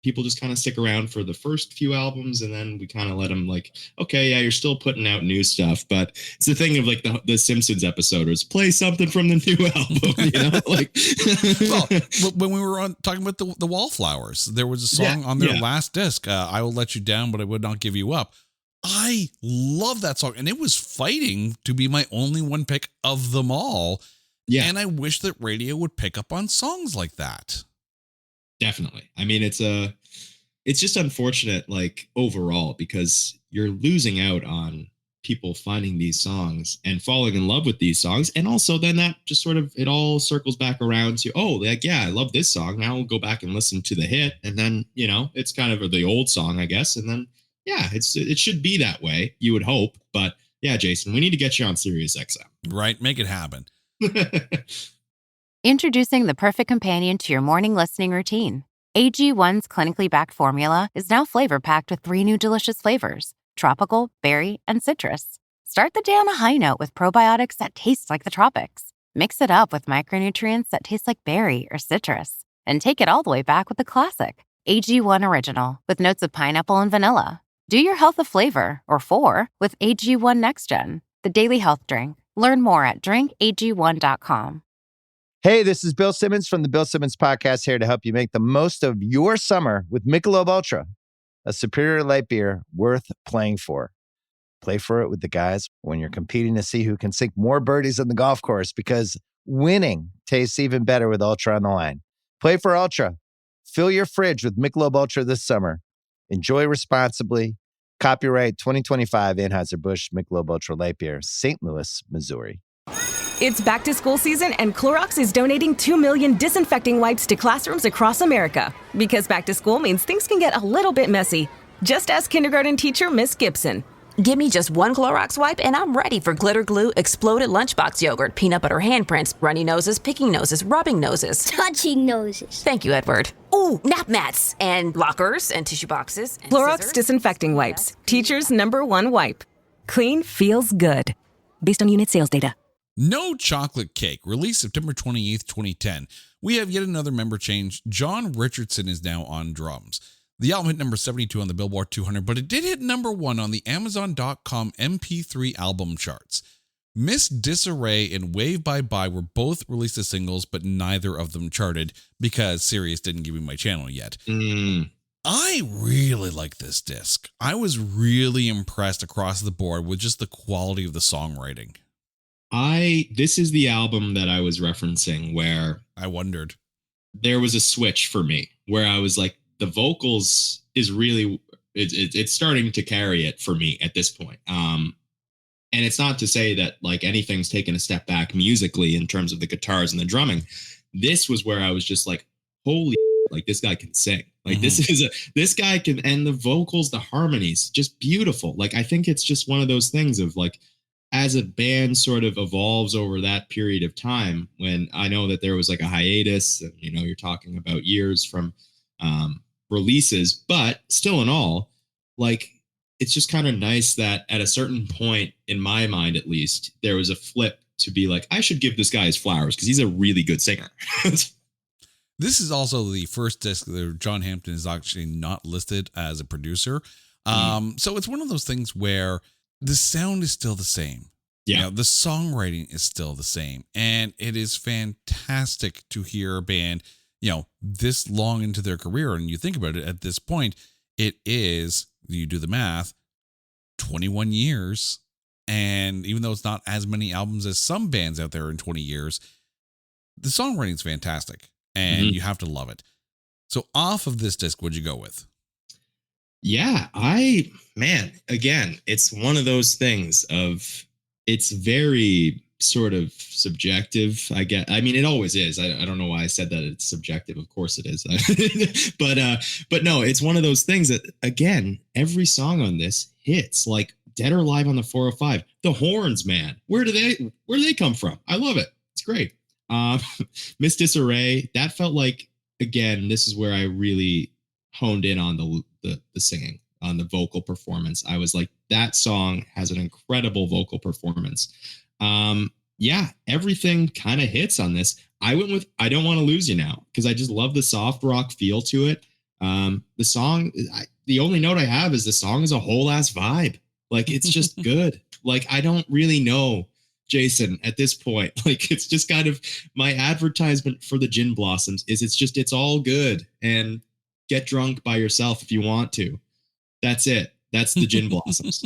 people just kind of stick around for the first few albums, and then we kind of let them like, okay, yeah, you're still putting out new stuff, but it's the thing of like the Simpsons episode was play something from the new album, like. Well, when we were talking about the Wallflowers, there was a song on their last disc, I Will Let You Down, but I Would Not Give You Up. I love that song, and it was fighting to be my only one pick of them all. Yeah, and I wish that radio would pick up on songs like that. Definitely. I mean, it's just unfortunate, like overall, because you're losing out on people finding these songs and falling in love with these songs. And also then that just sort of, it all circles back around to, oh, like, yeah, I love this song. Now I'll go back and listen to the hit. And then, it's kind of the old song, I guess. And then, yeah, it should be that way. You would hope. But yeah, Jason, we need to get you on Sirius XM. Right. Make it happen. Introducing the perfect companion to your morning listening routine. AG1's clinically backed formula is now flavor-packed with 3 new delicious flavors, tropical, berry, and citrus. Start the day on a high note with probiotics that taste like the tropics. Mix it up with micronutrients that taste like berry or citrus. And take it all the way back with the classic, AG1 Original, with notes of pineapple and vanilla. Do your health a flavor, or 4, with AG1 Next Gen, the daily health drink. Learn more at drinkag1.com. Hey, this is Bill Simmons from the Bill Simmons Podcast, here to help you make the most of your summer with Michelob Ultra, a superior light beer worth playing for. Play for it with the guys when you're competing to see who can sink more birdies on the golf course, because winning tastes even better with Ultra on the line. Play for Ultra. Fill your fridge with Michelob Ultra this summer. Enjoy responsibly. Copyright 2025 Anheuser-Busch Michelob Ultra Light Beer, St. Louis, Missouri. It's back to school season, and Clorox is donating 2 million disinfecting wipes to classrooms across America. Because back to school means things can get a little bit messy. Just ask kindergarten teacher Miss Gibson. Give me just one Clorox wipe and I'm ready for glitter glue, exploded lunchbox yogurt, peanut butter handprints, runny noses, picking noses, rubbing noses. Touching noses. Thank you, Edward. Ooh, nap mats and lockers and tissue boxes. And Clorox scissors. disinfecting wipes. Teacher's #1 wipe. Clean feels good. Based on unit sales data. No Chocolate Cake, released September 28th, 2010. We have yet another member change. John Richardson is now on drums. The album hit number 72 on the Billboard 200, but it did hit number 1 on the Amazon.com MP3 album charts. Miss Disarray and Wave Bye Bye were both released as singles, but neither of them charted because Sirius didn't give me my channel yet. I really like this disc. I was really impressed across the board with just the quality of the songwriting. This is the album that I was referencing where I wondered. There was a switch for me where I was like, the vocals is really, it's starting to carry it for me at this point. And it's not to say that like anything's taken a step back musically in terms of the guitars and the drumming. This was where I was just like, holy, like this guy can sing. Like this guy can, and the vocals, the harmonies, just beautiful. Like, I think it's just one of those things of like, as a band sort of evolves over that period of time, when I know that there was like a hiatus and, you're talking about years from releases, but still in all, like, it's just kind of nice that at a certain point, in my mind at least, there was a flip to be like, I should give this guy his flowers because he's a really good singer. This is also the first disc that John Hampton is actually not listed as a producer. So it's one of those things where the sound is still the same. Yeah. The songwriting is still the same. And it is fantastic to hear a band, this long into their career. And you think about it at this point, it is, you do the math, 21 years. And even though it's not as many albums as some bands out there in 20 years, the songwriting is fantastic and you have to love it. So off of this disc, what'd you go with? Yeah, again, it's one of those things of, it's very sort of subjective. I mean, it always is. I don't know why I said that it's subjective. Of course it is. but no, it's one of those things that, again, every song on this hits. Like Dead or Alive on the 405. The horns, man. Where do they come from? I love it. It's great. Miss Disarray, that felt like, again, this is where I really honed in on the singing, on the vocal performance. I was like, that song has an incredible vocal performance. Yeah, everything kind of hits on this. I went with I Don't Want to Lose You Now because I just love the soft rock feel to it. The song, the only note I have is the song is a whole ass vibe. Like, it's just good. Like, I don't really know, Jason, at this point. Like, it's just kind of my advertisement for the Gin Blossoms is it's all good, and get drunk by yourself if you want to. That's it. That's the Gin Blossoms.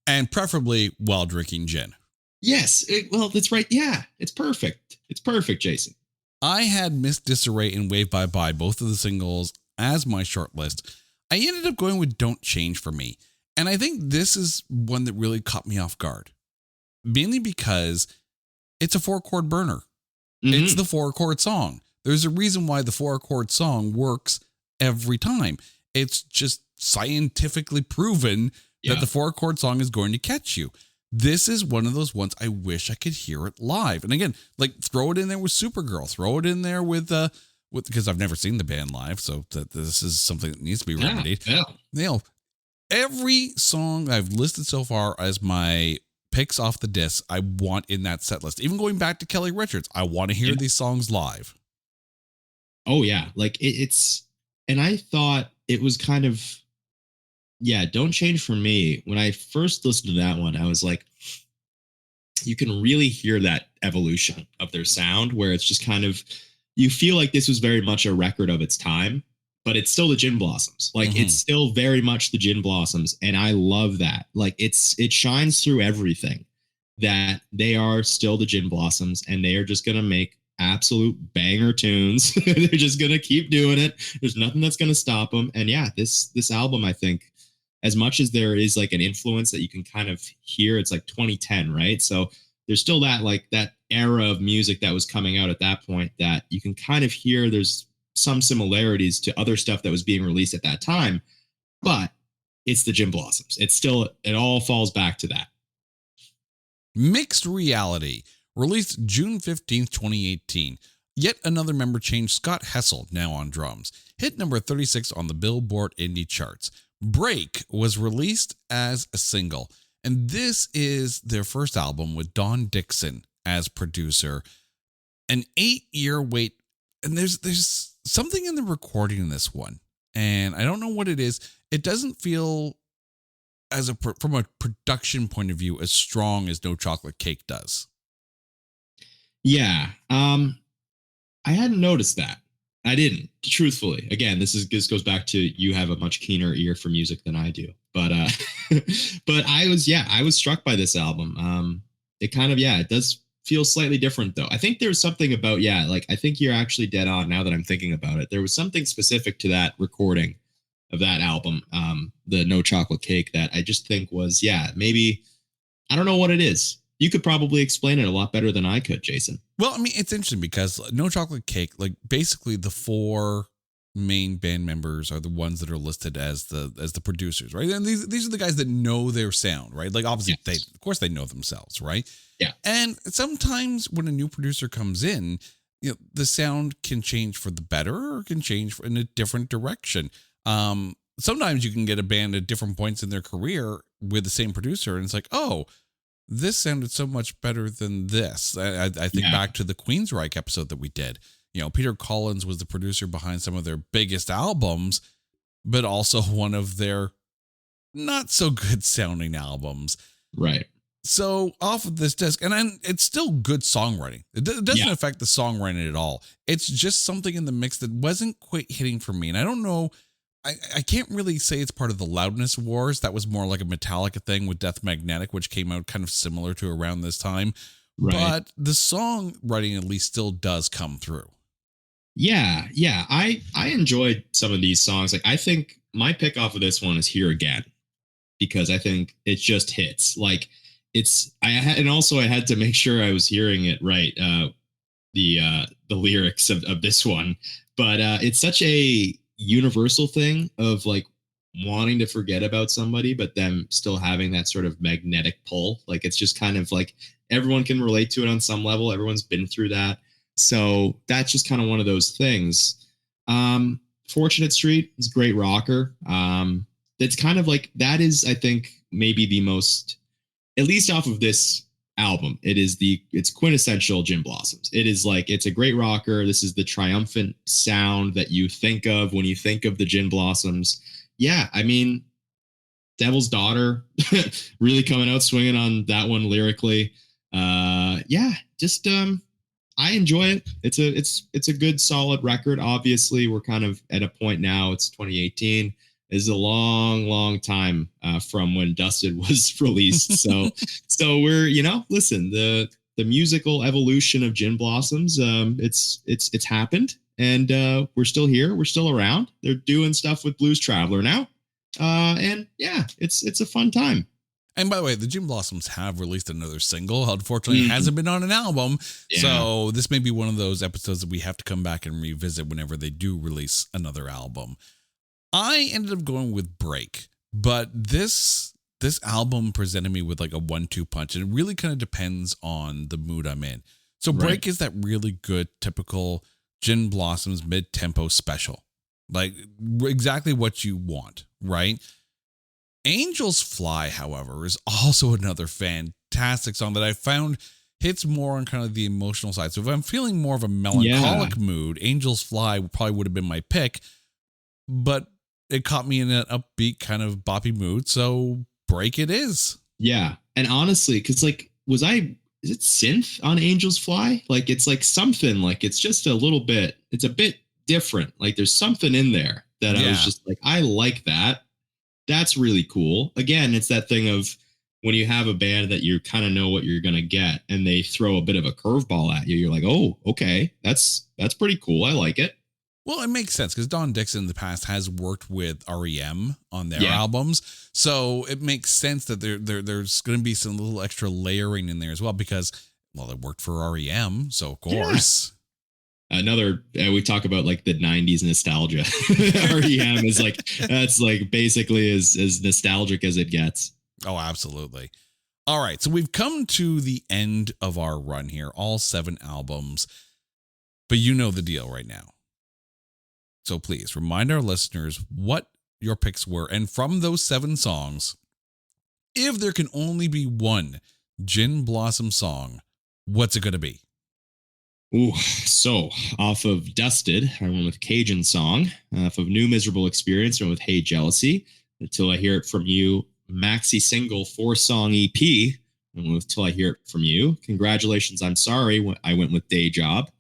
And preferably while drinking gin. Yes. Well, that's right. Yeah, it's perfect. It's perfect, Jason. I had Miss Disarray and Wave Bye Bye, both of the singles, as my short list. I ended up going with Don't Change for Me. And I think this is one that really caught me off guard. Mainly because it's a 4-chord burner. Mm-hmm. It's the 4-chord song. There's a reason why the 4-chord song works every time. It's just scientifically proven that the 4-chord song is going to catch you. This is one of those ones I wish I could hear it live. And again, like, throw it in there with Supergirl, throw it in there with because I've never seen the band live, so that this is something that needs to be remedied. Yeah. You know, every song I've listed so far as my picks off the disc, I want in that set list. Even going back to Kelly Richards, I want to hear these songs live. Oh yeah, like it's, and I thought it was kind of, Don't Change for Me. When I first listened to that one, I was like, you can really hear that evolution of their sound, where it's just kind of, you feel like this was very much a record of its time, but it's still the Gin Blossoms. Like, it's still very much the Gin Blossoms. And I love that. Like, it shines through everything that they are still the Gin Blossoms, and they are just going to make absolute banger tunes. They're just going to keep doing it. There's nothing that's going to stop them. And yeah, this album, I think, as much as there is like an influence that you can kind of hear, it's like 2010, right? So there's still that, like, that era of music that was coming out at that point that you can kind of hear there's some similarities to other stuff that was being released at that time, but it's the Gin Blossoms. It's still, it all falls back to that. Mixed Reality, released June 15th, 2018. Yet another member change, Scott Hessel, now on drums. Hit number 36 on the Billboard Indie charts. Break was released as a single, and this is their first album with Don Dixon as producer. An 8-year wait, and there's something in the recording in this one, and I don't know what it is. It doesn't feel, from a production point of view, as strong as No Chocolate Cake does. Yeah, I hadn't noticed that. I didn't, truthfully. Again, this goes back to, you have a much keener ear for music than I do. But but I was struck by this album. It kind of, it does feel slightly different though. I think there's something about, like, I think you're actually dead on now that I'm thinking about it. There was something specific to that recording of that album, the No Chocolate Cake, that I just think was, maybe, I don't know what it is. You could probably explain it a lot better than I could, Jason. Well, I mean, it's interesting because No Chocolate Cake, like, basically the 4 main band members are the ones that are listed as the producers, right? And these are the guys that know their sound, right? Like, obviously, of course they know themselves, right? Yeah. And sometimes when a new producer comes in, the sound can change for the better or can change in a different direction. Sometimes you can get a band at different points in their career with the same producer, and it's like, oh, this sounded so much better than this. I think back to the Queensryche episode that we did. Peter Collins was the producer behind some of their biggest albums, but also one of their not so good sounding albums. Right. So off of this disc, and it's still good songwriting. It doesn't affect the songwriting at all. It's just something in the mix that wasn't quite hitting for me. And I don't know, I can't really say it's part of the Loudness Wars. That was more like a Metallica thing with Death Magnetic, which came out kind of similar to around this time. Right. But the songwriting at least still does come through. Yeah. I enjoyed some of these songs. Like, I think my pick off of this one is Here Again, because I think it just hits. Like, I had to make sure I was hearing it right. The lyrics of this one, but it's such a universal thing of, like, wanting to forget about somebody, but them still having that sort of magnetic pull. Like, it's just kind of like everyone can relate to it on some level. Everyone's been through that. So that's just kind of one of those things. Fortunate Street is a great rocker. That's kind of like, that is, I think, maybe the most, at least off of this album, it's quintessential Gin Blossoms. It is like, it's a great rocker. This is the triumphant sound that you think of when you think of the Gin Blossoms. Yeah, I mean, Devil's Daughter really coming out swinging on that one lyrically. Yeah, just I enjoy it. It's a good solid record. Obviously, we're kind of at a point now. It's 2018. Is a long time from when Dusted was released. So we're, listen, the musical evolution of Gin Blossoms, it's happened, and we're still here. We're still around. They're doing stuff with Blues Traveler now. And yeah, it's a fun time. And by the way, the Gin Blossoms have released another single. Unfortunately, it hasn't been on an album. Yeah. So this may be one of those episodes that we have to come back and revisit whenever they do release another album. I ended up going with Break, but this album presented me with like a 1-2 punch, and it really kind of depends on the mood I'm in. So Break is that really good, typical Gin Blossoms mid-tempo special, like exactly what you want, right? Angels Fly, however, is also another fantastic song that I found hits more on kind of the emotional side. So if I'm feeling more of a melancholic mood, Angels Fly probably would have been my pick, but it caught me in an upbeat kind of boppy mood. So Break it is. Yeah. And honestly, because like, is it synth on Angels Fly? Like, it's like something, like it's just a little bit, it's a bit different. Like there's something in there that I was just like, I like that. That's really cool. Again, it's that thing of when you have a band that you kind of know what you're going to get and they throw a bit of a curveball at you, you're like, oh, okay, that's pretty cool. I like it. Well, it makes sense because Don Dixon in the past has worked with REM on their albums. So it makes sense that there's going to be some little extra layering in there as well because, well, it worked for REM. So, of course. Another, we talk about like the 90s nostalgia. REM is like, that's like basically as nostalgic as it gets. Oh, absolutely. All right. So we've come to the end of our run here, all 7 albums, but you know the deal right now. So please remind our listeners what your picks were. And from those 7 songs, if there can only be one Gin Blossom song, what's it going to be? Ooh, so off of Dusted, I went with Cajun Song. Off of New Miserable Experience, I went with Hey Jealousy. Until I Hear It From You, maxi single 4-song EP. I went with Till I Hear It From You. Congratulations, I'm Sorry. I went with Day Job.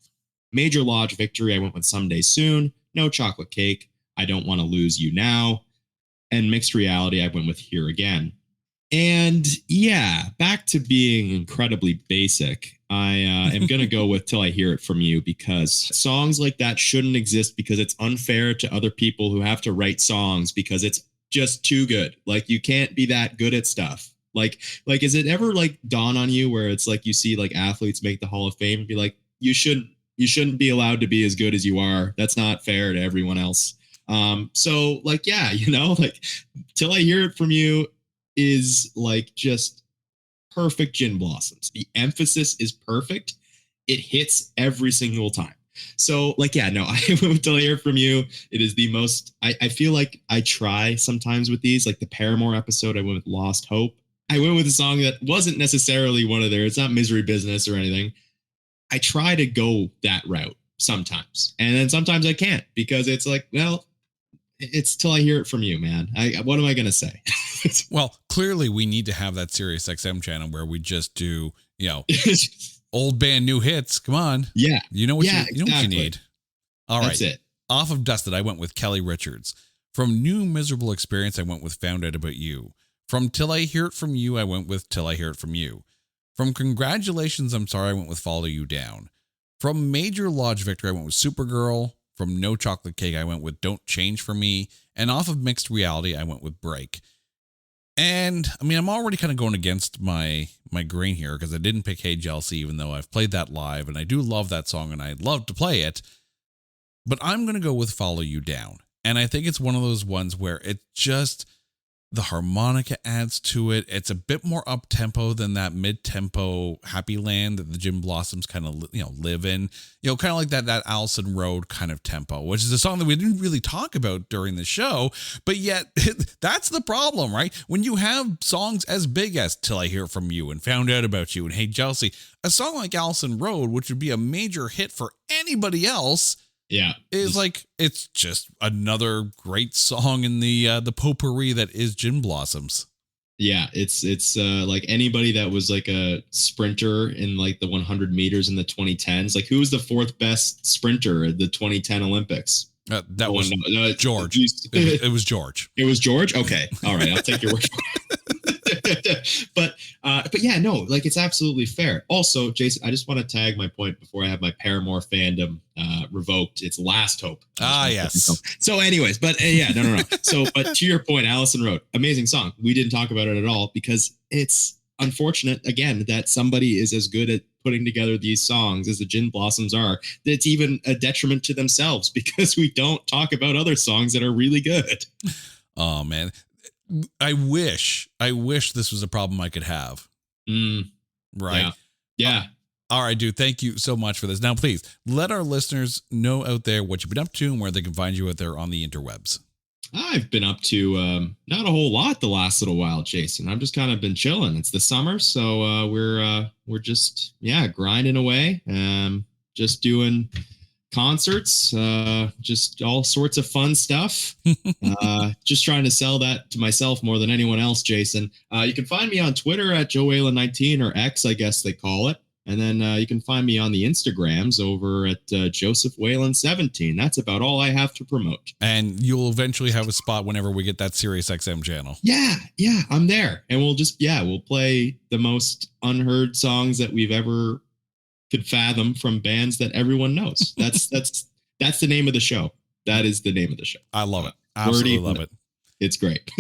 Major Lodge Victory, I went with Someday Soon. No Chocolate Cake, I Don't Want to Lose You Now. And Mixed Reality, I went with Here Again. And yeah, back to being incredibly basic. I am going to go with Till I Hear It From You because songs like that shouldn't exist because it's unfair to other people who have to write songs because it's just too good. Like you can't be that good at stuff. Like, is it ever like dawn on you where it's like you see like athletes make the Hall of Fame and be like, you shouldn't be allowed to be as good as you are. That's not fair to everyone else. So like, yeah, like Till I Hear It From You is like just perfect Gin Blossoms. The emphasis is perfect. It hits every single time. So like, yeah, no, I went with Till I Hear It From You. It is the most, I feel like I try sometimes with these, like the Paramore episode, I went with Lost Hope. I went with a song that wasn't necessarily one of it's not Misery Business or anything. I try to go that route sometimes. And then sometimes I can't because it's like, well, it's Till I Hear It From You, man. What am I going to say? Well, clearly we need to have that Sirius XM channel where we just do, old band, new hits. Come on. Yeah. You know what you know what you need. All right. That's it. Off of Dusted, I went with Kelly Richards. From New Miserable Experience, I went with Found Out About You. From Till I Hear It From You, I went with Till I Hear It From You. From Congratulations, I'm Sorry, I went with Follow You Down. From Major Lodge Victory, I went with Supergirl. From No Chocolate Cake, I went with Don't Change For Me. And off of Mixed Reality, I went with Break. And I mean, I'm already kind of going against my grain here because I didn't pick Hey Jealousy, even though I've played that live and I do love that song and I'd love to play it. But I'm going to go with Follow You Down. And I think it's one of those ones where it just, The harmonica adds to it. It's a bit more up tempo than that mid tempo Happy Land that the Gin Blossoms kind of live in. Kind of like that Allison Road kind of tempo, which is a song that we didn't really talk about during the show. But yet that's the problem, right? When you have songs as big as Till I Hear From You and Found Out About You and Hey Jealousy, a song like Allison Road, which would be a major hit for anybody else, is like, it's just another great song in the potpourri that is Gin Blossoms. Yeah, it's like anybody that was like a sprinter in like the 100 meters in the 2010s. Like, who was the fourth best sprinter at the 2010 Olympics? That was George. It was George. It was George. Okay, all right, I'll take your word for it. But yeah, no, like, it's absolutely fair. Also, Jason, I just want to tag my point before I have my Paramore fandom revoked. It's Last Hope. Yes. So anyways, but no. So, but to your point, Allison Road, amazing song. We didn't talk about it at all because it's unfortunate, again, that somebody is as good at putting together these songs as the Gin Blossoms are, that's even a detriment to themselves because we don't talk about other songs that are really good. Oh, man. I wish this was a problem I could have. Right. Yeah. All right, dude. Thank you so much for this. Now, please let our listeners know out there what you've been up to and where they can find you out there on the interwebs. I've been up to not a whole lot the last little while, Jason. I've just kind of been chilling. It's the summer, so we're just grinding away. Just doing concerts, just all sorts of fun stuff. Just trying to sell that to myself more than anyone else, Jason. You can find me on Twitter at JoeWhalen19, or X, I guess they call it. And then you can find me on the Instagrams over at Joseph Whalen 17. That's about all I have to promote. And you'll eventually have a spot whenever we get that Sirius XM channel. Yeah, I'm there. And we'll play the most unheard songs that we've ever could fathom from bands that everyone knows. That's the name of the show. That is the name of the show. I love it. Absolutely love it. It's great.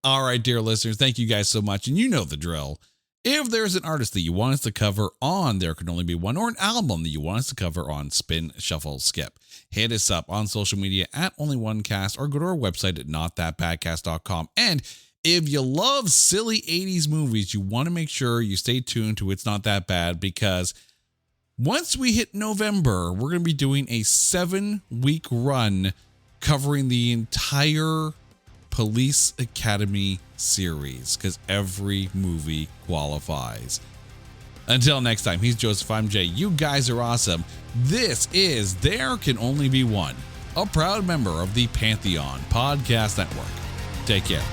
All right, dear listeners, thank you guys so much. And you know the drill. If there's an artist that you want us to cover on There Can Only Be One, or an album that you want us to cover on Spin, Shuffle, Skip, hit us up on social media at OnlyOneCast, or go to our website at notthatbadcast.com. And if you love silly 80s movies, you want to make sure you stay tuned to It's Not That Bad, because once we hit November, we're going to be doing a 7-week run covering the entire Police Academy series, because every movie qualifies. Until next time, he's Joseph, I'm Jay. You guys are awesome. This is There Can Only Be One, a proud member of the Pantheon Podcast Network. Take care.